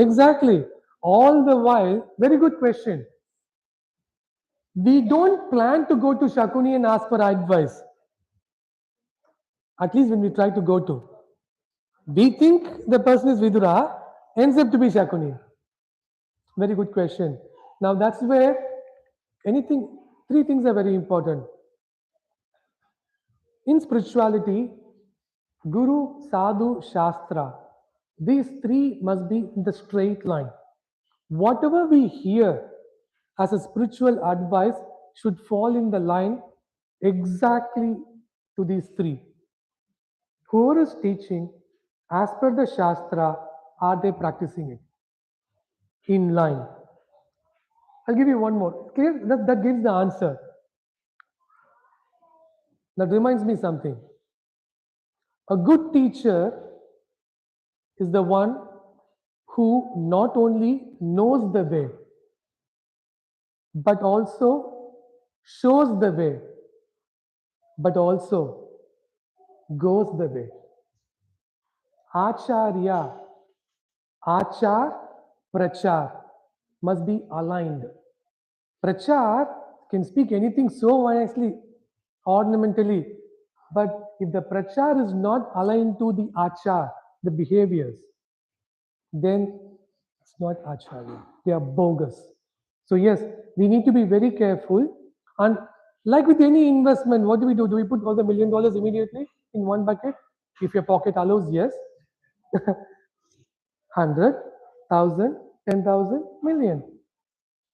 Exactly. All the while, very good question. We don't plan to go to Shakuni and ask for advice. At least when we try to go to. We think the person is Vidura, ends up to be Shakuni. Very good question. Now that's where anything, three things are very important. In spirituality, Guru, Sadhu, Shastra, these three must be in the straight line. Whatever we hear as a spiritual advice should fall in the line exactly to these three. Whoever is teaching, as per the Shastra, are they practicing it? In line. I'll give you one more. Clear? That gives the answer. That reminds me something. A good teacher is the one who not only knows the way, but also shows the way, but also goes the way. Acharya, Achar, Prachar must be aligned. Prachar can speak anything so nicely, ornamentally, but if the Prachar is not aligned to the Achar, the behaviors, then it's not Acharya. They are bogus. So yes, we need to be very careful. And like with any investment, what do we do? Do we put all the $1 million immediately in one bucket? If your pocket allows, yes. 100, 1000, 10,000, million.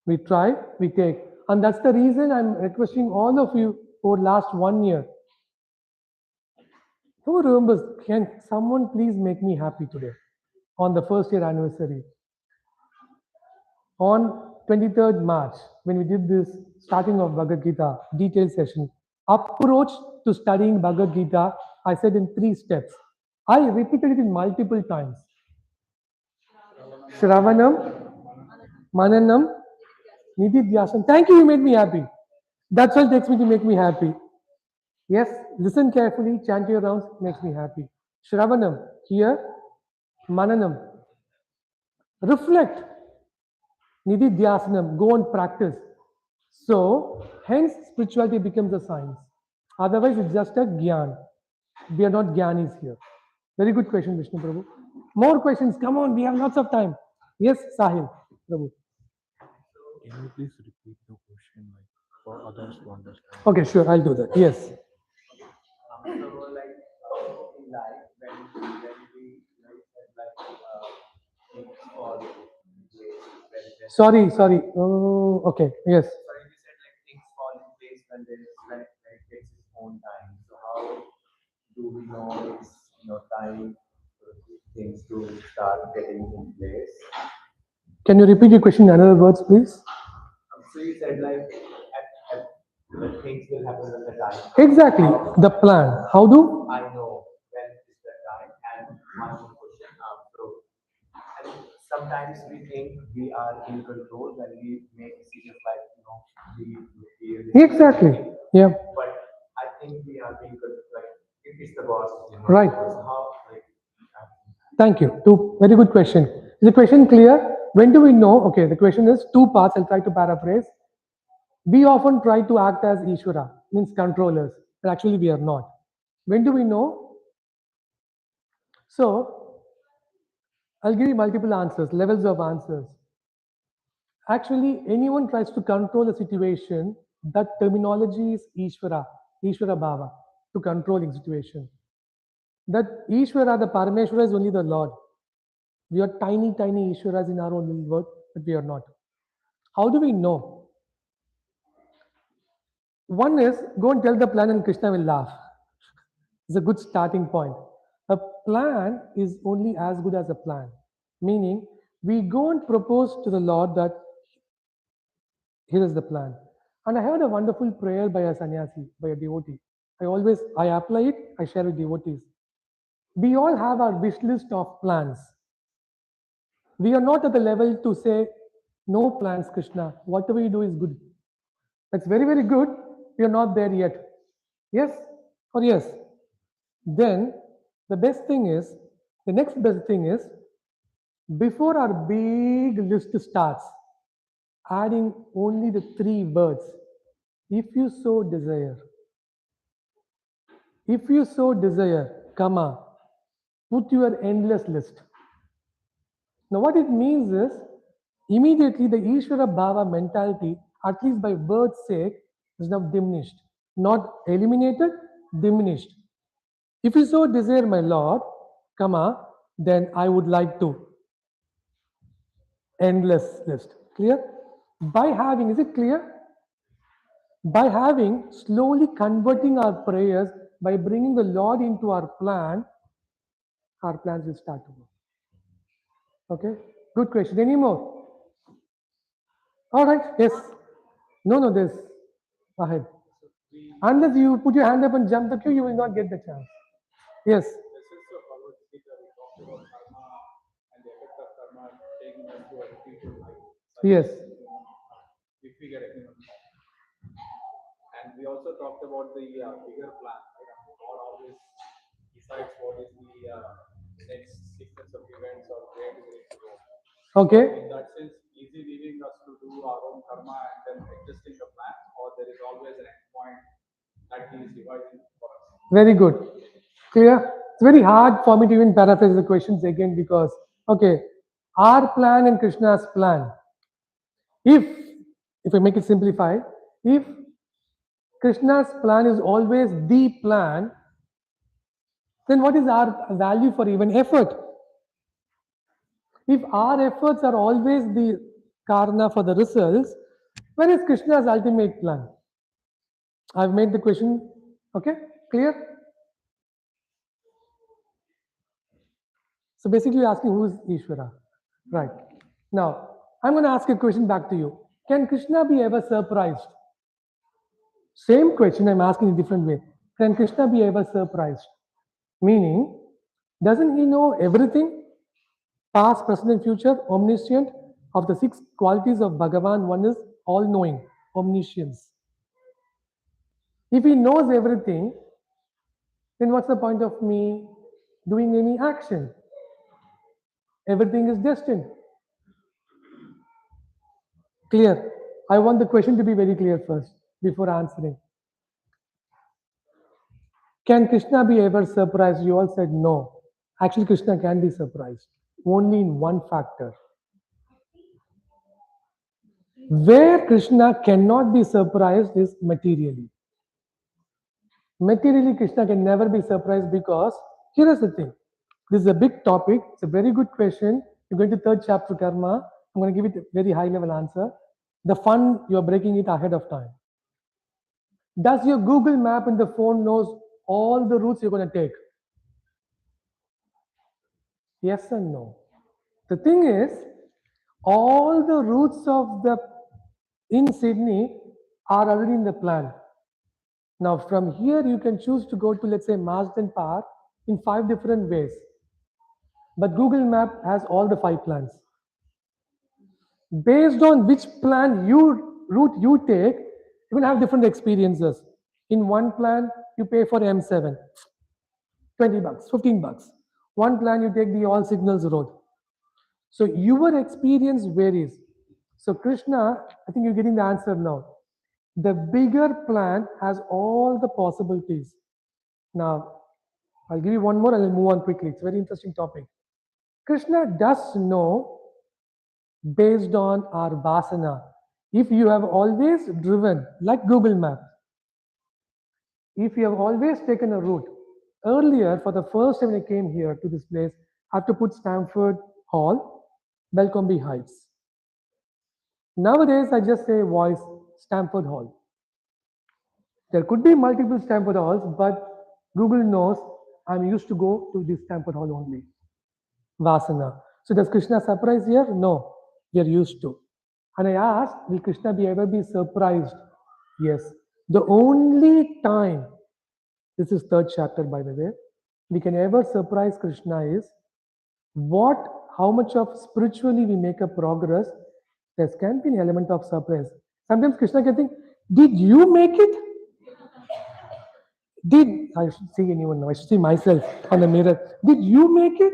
We try, we take. And that's the reason I'm requesting all of you over last 1 year. Who remembers, can someone please make me happy today on the first year anniversary? On 23rd March, when we did this starting of Bhagavad Gita detailed session, approach to studying Bhagavad Gita, I said in 3 steps. I repeated it in multiple times. Shravanam, Mananam, Nididhyasam. Thank you, you made me happy. That's all it takes me to make me happy. Yes, listen carefully, chant your rounds, makes me happy. Shravanam, hear. Mananam, reflect. Nididhyasanam, go and practice. So, hence spirituality becomes a science. Otherwise, it's just a gyan. We are not gyanis here. Very good question, Vishnu Prabhu. More questions, come on, we have lots of time. Yes, Sahil Prabhu. Can you please repeat the question like for others to understand? Okay, sure, I'll do that. Yes. So like in life when we said like things fall in place Sorry. Oh, okay, yes. sorry we said like things fall in place when it takes its own time. So how do we know it's time for things to start getting in place? Can you repeat your question in another words, please? So you said like when things will happen at the time. Exactly, the plan. How do? I know when is the time and one more question. And sometimes we think we are in control when we make decisions like we Exactly, yeah, But I think we are being like if it's the boss, right. so how like Thank you. Very good question. Is the question clear? When do we know? Okay, the question is 2 parts. I'll try to paraphrase. We often try to act as Ishvara, means controllers. but actually we are not. When do we know? So, I'll give you multiple answers, levels of answers. Actually, anyone tries to control a situation, that terminology is Ishvara, Ishvara Bhava, to controlling situation. That Ishvara, the Parameshwara is only the Lord. We are tiny, tiny Ishwaras in our own little world, but we are not. How do we know? One is go and tell the plan and Krishna will laugh. It's a good starting point. A plan is only as good as a plan. Meaning, we go and propose to the Lord that here is the plan. And I heard a wonderful prayer by a sannyasi, by a devotee. I apply it, I share with devotees. We all have our wish list of plans. We are not at the level to say, no plans, Krishna. Whatever you do is good. That's very, very good. We are not there yet. Yes or yes? Then the next best thing is, before our big list starts, adding only the 3 words. If you so desire. If you so desire, comma, put your endless list. Now what it means is, immediately the Ishvara Bhava mentality, at least by word's sake, is now diminished. Not eliminated, diminished. If you so desire, my Lord, comma, then I would like to. Endless list. Clear? By having, is it clear? By having, slowly converting our prayers, by bringing the Lord into our plan, our plans will start to work. Okay? Good question. Any more? All right. Yes. No, this. Go ahead. Unless you put your hand up and jump the queue, you will not get the chance. Yes. This is the Bhagavad Gita, we talked about karma and the effect of karma taking us to a future life. Yes. If we get a human form. And we also talked about the bigger plan, right? I mean, God always decides what is the next sequence of events or where we need to go. Okay. In that sense, is he leaving us to do our own karma and then adjusting the plan, or there is always an end point that he is devising for us? Very good. Clear? It's very hard for me to even paraphrase the questions again because, okay, our plan and Krishna's plan. If I make it simplified, if Krishna's plan is always the plan, then what is our value for even effort? If our efforts are always the karna for the results, where is Krishna's ultimate plan? I've made the question, okay, clear? So basically you're asking who is Ishvara, right? Now, I'm going to ask a question back to you. Can Krishna be ever surprised? Same question I'm asking in a different way. Can Krishna be ever surprised? Meaning, doesn't he know everything? Past, present and future, omniscient. Of the 6 qualities of Bhagavan, one is all-knowing, omniscience. If he knows everything, then what's the point of me doing any action? Everything is destined. Clear? I want the question to be very clear first, before answering. Can Krishna be ever surprised? You all said no. Actually, Krishna can be surprised. Only in one factor. Where Krishna cannot be surprised is materially. Materially, Krishna can never be surprised because, here is the thing. This is a big topic. It's a very good question. You're going to 3rd chapter karma. I'm going to give it a very high level answer. The fun, you're breaking it ahead of time. Does your Google map in the phone knows all the routes you're going to take? Yes and no. The thing is, all the routes of in Sydney are already in the plan. Now from here you can choose to go to, let's say, Marsden Park in 5 different ways. But Google Map has all the 5 plans. Based on which route you take, you will have different experiences. In one plan, you pay for M7, 20 bucks, 15 bucks. One plan, you take the all signals road. So your experience varies. So Krishna, I think you're getting the answer now. The bigger plan has all the possibilities. Now, I'll give you one more and I'll move on quickly. It's a very interesting topic. Krishna does know based on our vasana. If you have always driven, like Google Maps, if you have always taken a route, earlier for the first time when I came here to this place, I have to put Stamford Hall, Belcombe Heights. Nowadays, I just say voice Stamford Hall. There could be multiple Stamford Halls, but Google knows I'm used to go to this Stamford Hall only. Vasana. So does Krishna surprise here? No, we are used to. And I asked, will Krishna ever be surprised? Yes. The only time, this is third chapter by the way, we can ever surprise Krishna is how much of spiritually we make a progress, there can be an element of surprise. Sometimes Krishna can think, did you make it? I should see anyone now, I should see myself on the mirror. Did you make it?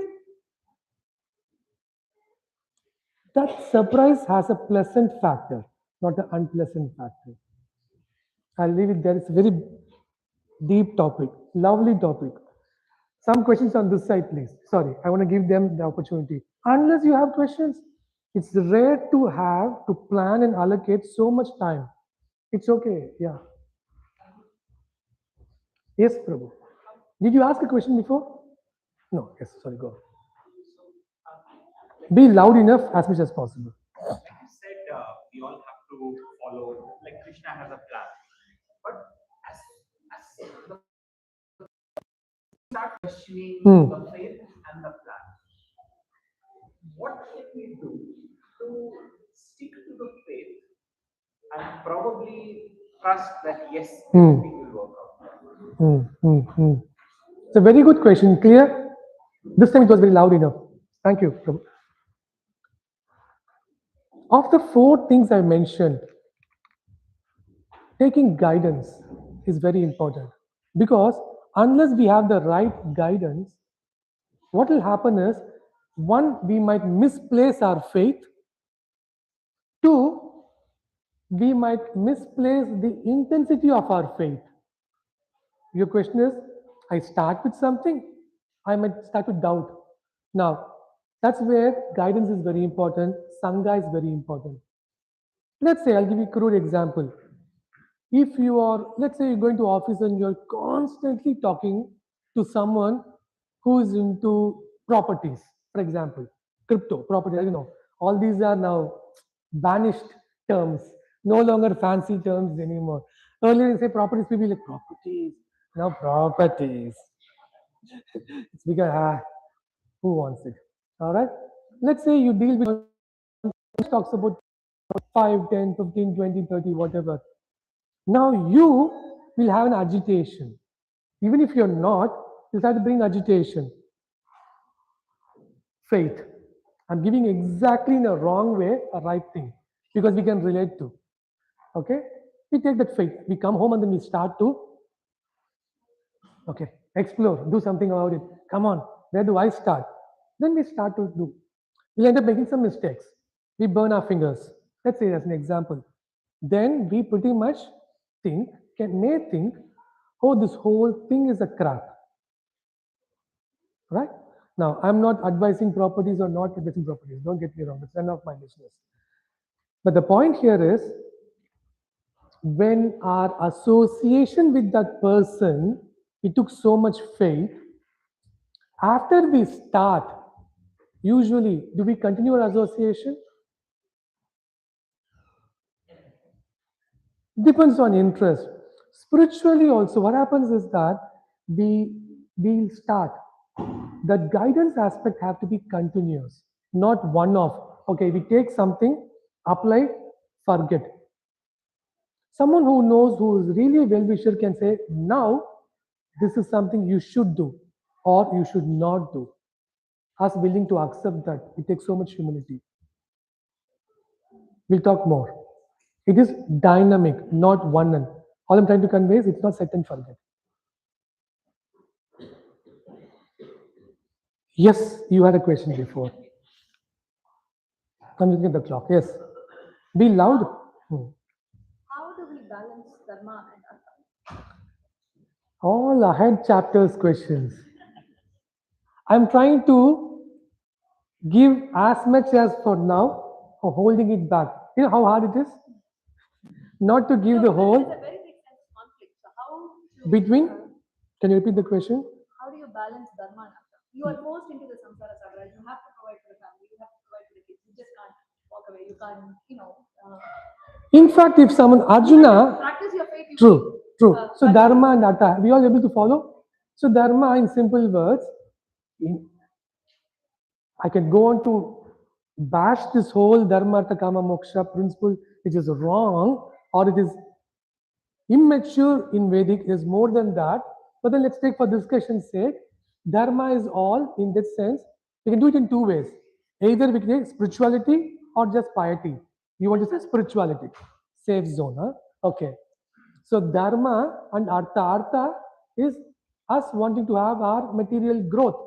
That surprise has a pleasant factor, not an unpleasant factor. I'll leave it there. It's a very deep topic, lovely topic. Some questions on this side, please. Sorry, I want to give them the opportunity. Unless you have questions, it's rare to have to plan and allocate so much time. It's okay, yeah. Yes, Prabhu. Did you ask a question before? No, yes, sorry, go. Be loud enough as much as possible. Like you said, we all have to follow, like Krishna has a plan. But as the start questioning the faith and the plan, what can we do to stick to the faith and probably trust that yes, everything will work out? It's a very good question. Clear? This time it was very loud enough. Thank you, Prabhu. Of the 4 things I mentioned, taking guidance is very important because unless we have the right guidance, what will happen is, 1, we might misplace our faith. 2, we might misplace the intensity of our faith. Your question is, I start with something, I might start to doubt. Now, that's where guidance is very important, Sangha is very important. Let's say, I'll give you a crude example. If you are, let's say you're going to office and you're constantly talking to someone who is into properties, for example, crypto, property, all these are now banished terms, no longer fancy terms anymore. Earlier you say properties, people like properties, now properties. It's because, who wants it? All right. Let's say you deal with talks about 5, 10, 15, 20, 30, whatever. Now you will have an agitation. Even if you're not, you'll have to bring agitation. Faith. I'm giving exactly in a wrong way a right thing because we can relate to. Okay? We take that faith. We come home and then we start to explore, do something about it. Come on, where do I start? Then we start to do. We end up making some mistakes. We burn our fingers. Let's say as an example. Then we pretty much may think, oh, this whole thing is a crap. Right? Now, I'm not advising properties or not advising properties. Don't get me wrong. It's none of my business. But the point here is, when our association with that person, we took so much faith, after we start, usually, do we continue our association? Depends on interest. Spiritually also, what happens is that we'll start. The guidance aspect have to be continuous, not one-off. Okay, we take something, apply, forget. Someone who knows, who is really a well-wisher can say, now, this is something you should do or you should not do. Us willing to accept that, it takes so much humility. We'll talk more. It is dynamic, not one and. All I'm trying to convey is it's not set and forget. Yes, you had a question before. I'm looking at the clock. Yes. Be loud. How do we balance dharma and artha? All ahead chapters questions. I'm trying to give as much as for now, or holding it back. You know how hard it is? Not to give the Because whole there's a very big sense of conflict. So how to, between. Can you repeat the question? how do you balance dharma and artha? You are forced into the samsara sagar. You have to provide for the family. You have to provide for the kids. You just can't walk away. You can't, In fact, if someone Arjuna, practice your faith. You true, true. So but- dharma and artha, we all able to follow? So dharma in simple words, I can go on to bash this whole dharma artha kama moksha principle, which is wrong or it is immature in Vedic is more than that. But then let's take for discussion's sake, dharma is all in that sense. We can do it in two ways. Either we can say spirituality or just piety. You want to say spirituality. Safe zone, huh? Okay. So dharma and artha. Artha is us wanting to have our material growth,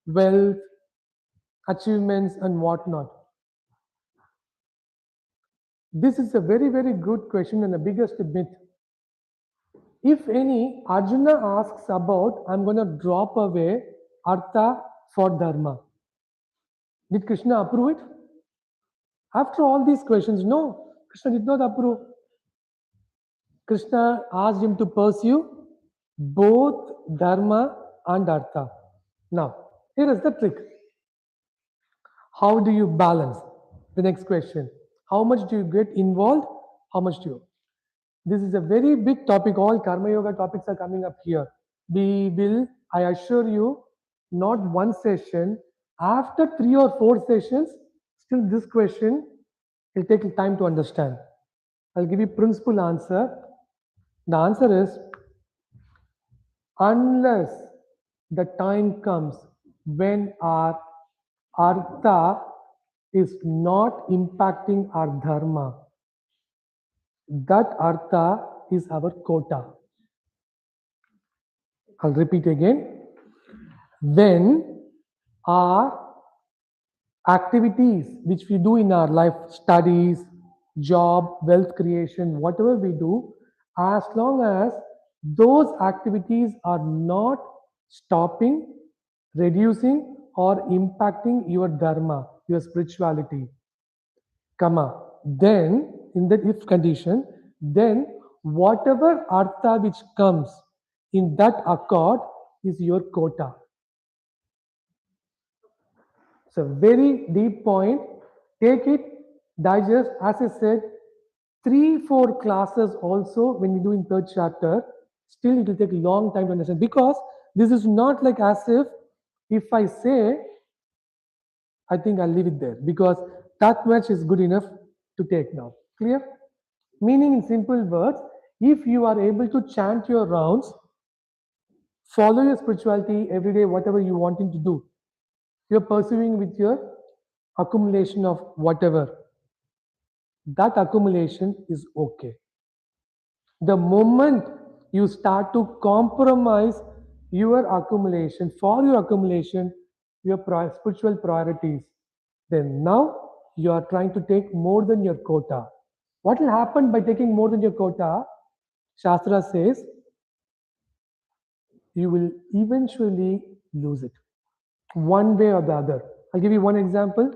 wealth, achievements and whatnot. This is a very, very good question and the biggest myth. If any, Arjuna asks about, I'm going to drop away artha for dharma. Did Krishna approve it? After all these questions, no, Krishna did not approve. Krishna asked him to pursue both dharma and artha. Now, here is the trick. How do you balance? The next question. How much do you get involved? How much do you? This is a very big topic. All Karma Yoga topics are coming up here. We will, I assure you, not one session. After 3 or 4 sessions, still this question will take time to understand. I'll give you principal answer. The answer is, unless the time comes when our artha is not impacting our dharma, that artha is our quota. I'll repeat again. When our activities which we do in our life, studies, job, wealth creation, whatever we do, as long as those activities are not stopping, reducing, or impacting your dharma, your spirituality, comma, then in that if condition, then whatever artha which comes in that accord is your quota. It's a very deep point. Take it, digest. As I said, 3-4 classes also when we do in third chapter, still it will take a long time to understand because this is not like as if I say, I think I'll leave it there because that much is good enough to take now. Clear? Meaning in simple words, if you are able to chant your rounds, follow your spirituality every day, whatever you wanting to do, you're pursuing with your accumulation of whatever, that accumulation is okay. The moment you start to compromise your accumulation, for your accumulation, your spiritual priorities, then now you are trying to take more than your quota. What will happen by taking more than your quota? Shastra says you will eventually lose it, one way or the other. I'll give you one example.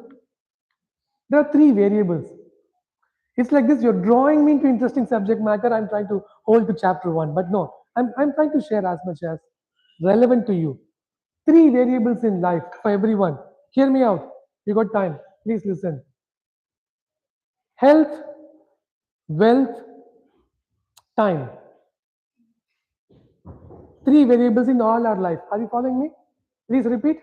There are 3 variables. It's like this, you're drawing me into interesting subject matter. I'm trying to hold to chapter 1, but no, I'm trying to share as much as relevant to you. 3 variables in life for everyone. Hear me out. You got time. Please listen. Health, wealth, time. 3 variables in all our life. Are you following me? Please repeat.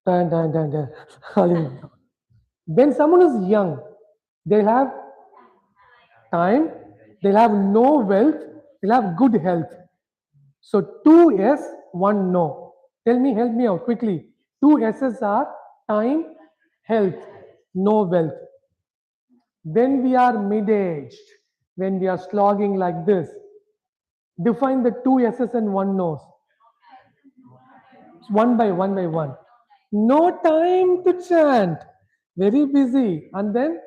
Dun. Hallelujah. When someone is young, they'll have time, they'll have no wealth, they'll have good health. So 2 yes, 1 no. Tell me, help me out quickly. 2 S's are time, health, no wealth. When we are mid-aged, when we are slogging like this, define the 2 S's and 1 no's. One by one. No time to chant. Very busy. And then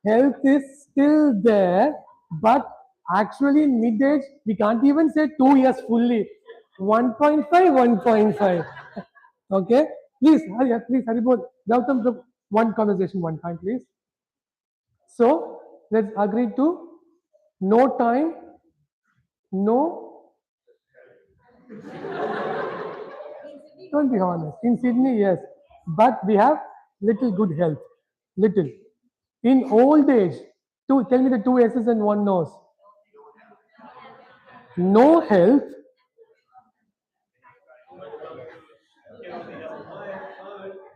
Health is still there, but actually in mid-age, we can't even say 2 years fully. 1.5, 1.5. Okay? Please, hurry, please, Haribol. Gautam, one conversation, one time, please. So, let's agree to no time, no. Don't be honest. In Sydney, yes. But we have little good health. Little. In old age, tell me the two S's and one nose. No health.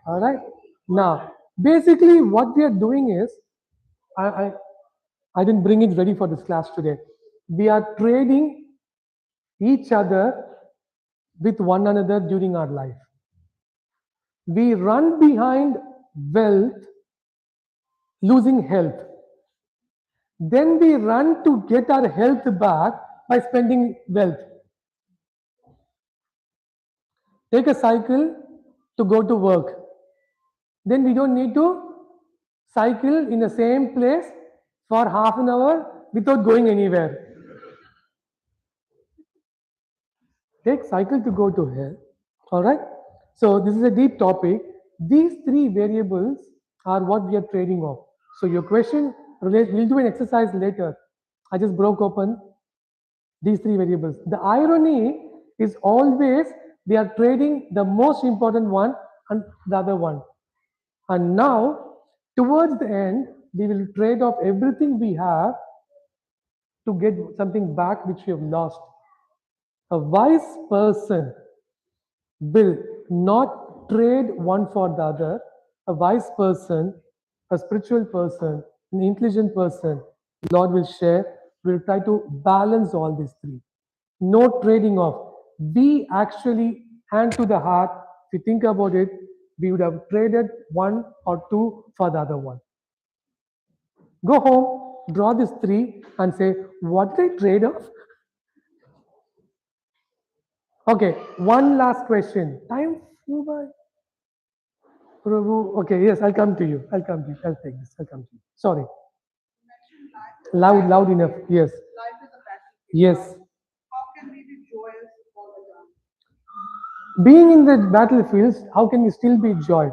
All right. Now, basically, what we are doing is, I didn't bring it ready for this class today. We are trading each other with one another during our life. We run behind wealth, losing health. Then we run to get our health back by spending wealth. Take a cycle to go to work. Then we don't need to cycle in the same place for half an hour without going anywhere. Take cycle to go to hell. All right. So this is a deep topic. These three variables are what we are trading off. So your question, we'll do an exercise later. I just broke open these three variables. The irony is always we are trading the most important one and the other one. And now, towards the end, we will trade off everything we have to get something back which we have lost. A wise person will not trade one for the other. A wise person, a spiritual person, an intelligent person, Lord will share, will try to balance all these three. No trading off. We actually, hand to the heart, if you think about it, we would have traded one or two for the other one. Go home, draw these three and say, what did I trade off? Okay, one last question. Time flew by. Prabhu, okay, yes, I'll come to you. I'll come to you. I'll take this. I'll come to you. Sorry. Loud enough. Yes. Life is a battlefield. Yes. How can we be joyous all the time? Being in the battlefields, how can we still be joy?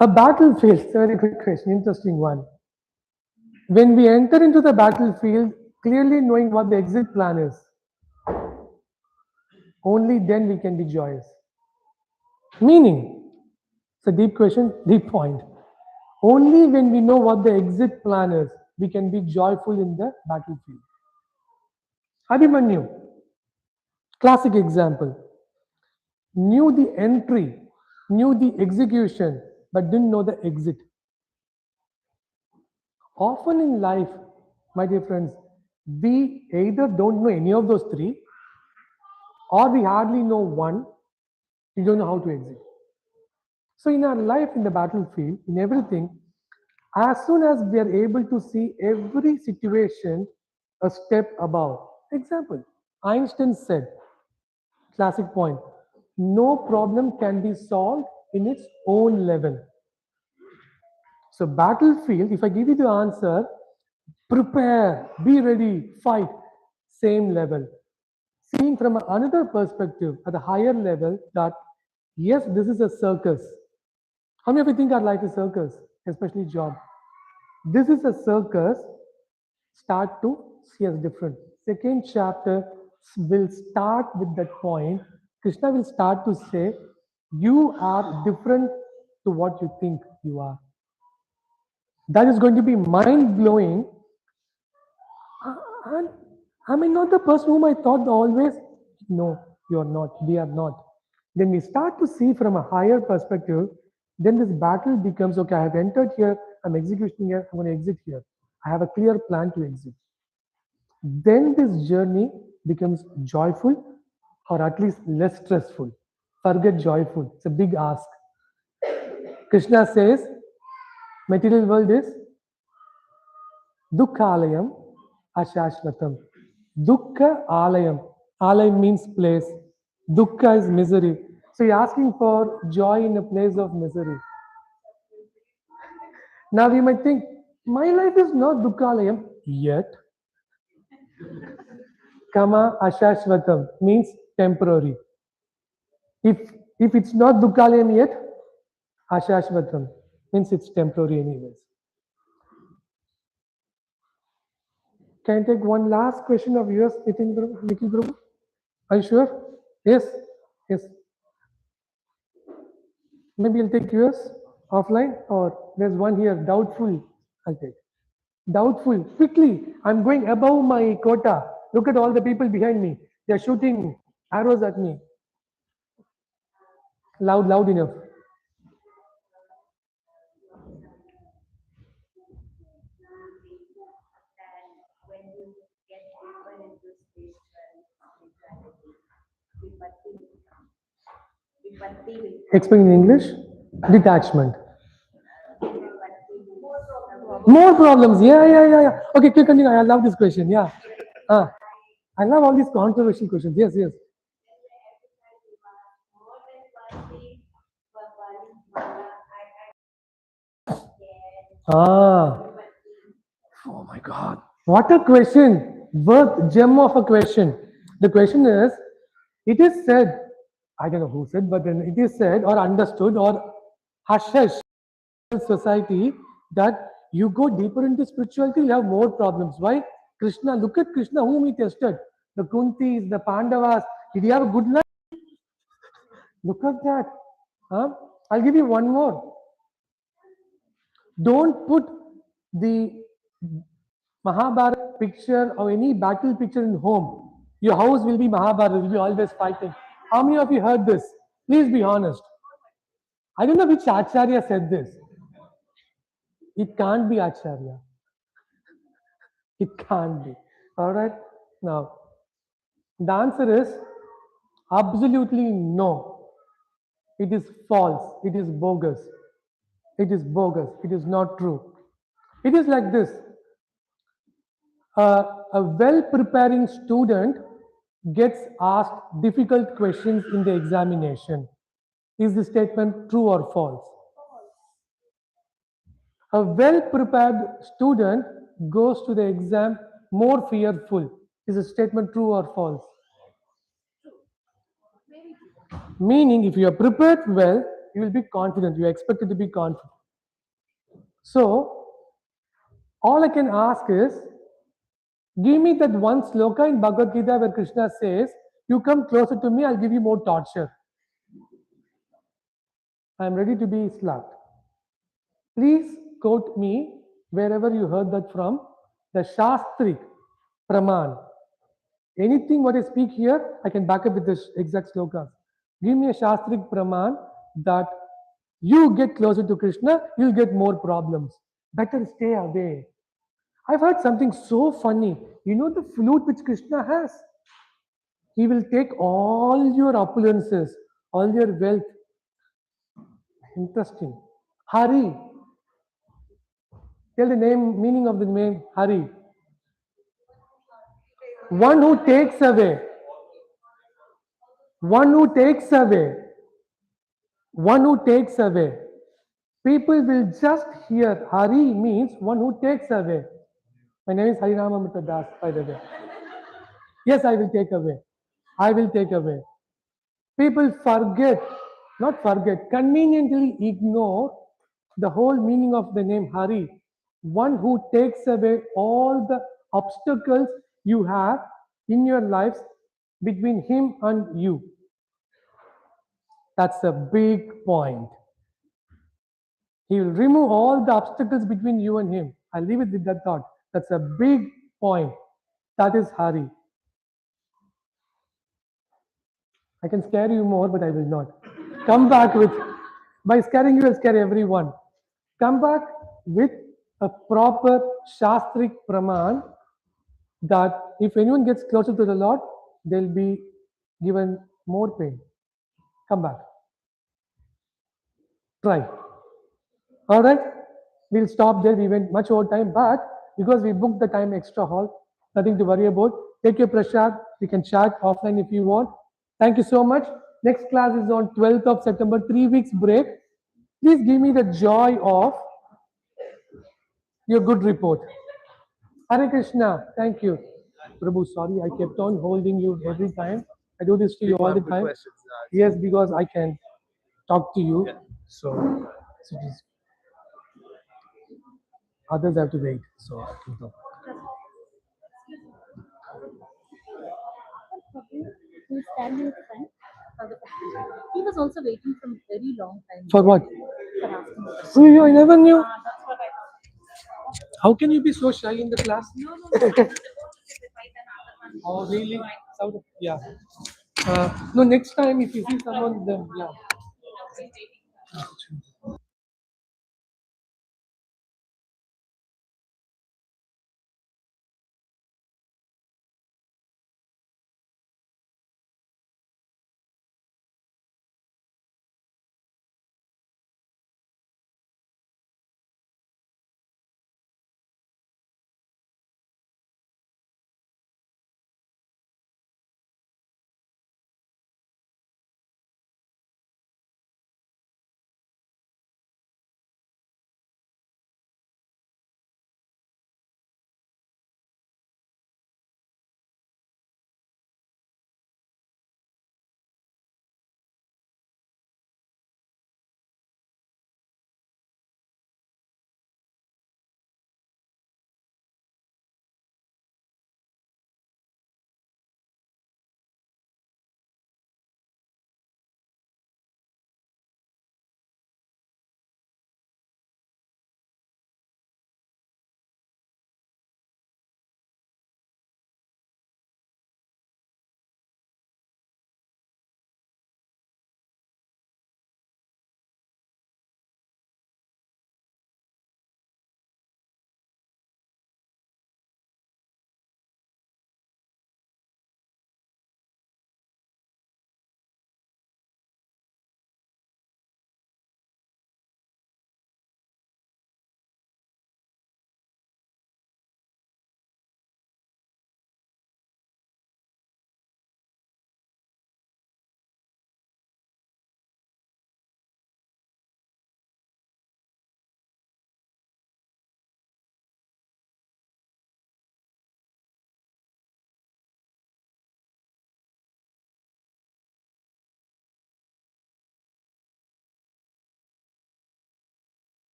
A battlefield, it's a very good question, interesting one. When we enter into the battlefield, clearly knowing what the exit plan is, only then we can be joyous. Meaning, it's a deep question, deep point. Only when we know what the exit plan is, we can be joyful in the battlefield. Abhimanyu, classic example, knew the entry, knew the execution, but didn't know the exit. Often in life, my dear friends, we either don't know any of those three, or we hardly know one, we don't know how to exit. So in our life, in the battlefield, in everything, as soon as we are able to see every situation a step above. Example, Einstein said, classic point, no problem can be solved in its own level. So battlefield, if I give you the answer, prepare, be ready, fight, same level. Seeing from another perspective, at a higher level, that yes, this is a circus. How many of you think our life is circus, especially job? This is a circus, start to see as different. Second chapter will start with that point. Krishna will start to say, you are different to what you think you are. That is going to be mind-blowing. And am I not the person whom I thought always? No, you are not. We are not. Then we start to see from a higher perspective, then this battle becomes, okay, I have entered here, I'm executing here, I'm going to exit here. I have a clear plan to exit. Then this journey becomes joyful, or at least less stressful. Forget joyful. It's a big ask. Krishna says, material world is Dukkha alayam ashashvatam. Dukkha alayam. Alayam means place. Dukkha is misery. So you're asking for joy in a place of misery. Now we might think, my life is not Dukkalayam yet. Kama Ashashvatam means temporary. If it's not Dukkalayam yet, Ashashvatam means it's temporary anyways. Can I take one last question of yours, Nikhil Guru? Are you sure? Yes. Yes. Maybe I'll take yours offline, or there's one here, doubtful. I'll take. Doubtful. Quickly. I'm going above my quota. Look at all the people behind me. They're shooting arrows at me. Loud enough. That when you get deeper into spiritual spirituality, vipatti will come. Explain in English. Detachment. Vipatti will More problems. Yeah. Okay, continue. I love this question. Yeah. I love all these controversial questions. Yes. Oh my God. What a question. Worth gem of a question. The question is, it is said, I don't know who said, but then it is said or understood or hush in society that you go deeper into spirituality, you have more problems. Why? Krishna, look at Krishna, whom he tested. The Kuntis, the Pandavas. Did he have a good life? Look at that. I'll give you one more. Don't put the Mahabharata picture or any battle picture in home. Your house will be Mahabharata, will be always fighting. How many of you heard this? Please be honest. I don't know which Acharya said this. It can't be Acharya. It can't be. Alright? Now, the answer is absolutely no. It is false. It is bogus. It is bogus. It is not true. It is like this. A well-preparing student gets asked difficult questions in the examination. Is the statement true or false? A well-prepared student goes to the exam more fearful. Is the statement true or false? Meaning, if you are prepared well, you will be confident. You are expected to be confident. So, all I can ask is, give me that one sloka in Bhagavad Gita where Krishna says, you come closer to me, I'll give you more torture. I am ready to be slapped. Please quote me wherever you heard that from, the Shastrik Praman. Anything what I speak here, I can back up with the exact slokas. Give me a Shastrik Praman that you get closer to Krishna, you'll get more problems. Better stay away. I've heard something so funny. You know the flute which Krishna has? He will take all your opulences, all your wealth. Interesting. Hari. Tell the meaning of the name Hari. One who takes away. One who takes away. One who takes away. People will just hear Hari means one who takes away. My name is Harinama Mitra Das, by the way. Yes, I will take away. I will take away. People conveniently ignore the whole meaning of the name Hari. One who takes away all the obstacles you have in your lives between him and you. That's a big point. He will remove all the obstacles between you and him. I'll leave it with that thought. That's a big point. That is Hari. I can scare you more, but I will not. Come back with, by scaring you, I'll scare everyone. Come back with a proper Shastrik Praman that if anyone gets closer to the Lord, they'll be given more pain. Come back. Try. All right? We'll stop there. We went much over time, but because we booked the time extra hall, nothing to worry about. Take your prasad. We can chat offline if you want. Thank you so much. Next class is on 12th of September, 3 weeks break. Please give me the joy of your good report. Hare Krishna. Thank you. Prabhu, sorry, I kept on holding you every time. I do this to you all the time. Yes, because I can talk to you. So just, others have to wait. So I can talk. Who is standing in front of the he was also waiting from very long time For what? for asking the question. Oh, I never knew. That's what I thought. How can you be so shy in the class? No, I was about to say the fight and other one. Oh, really? Yeah. No, next time if you see someone, then yeah. I was waiting.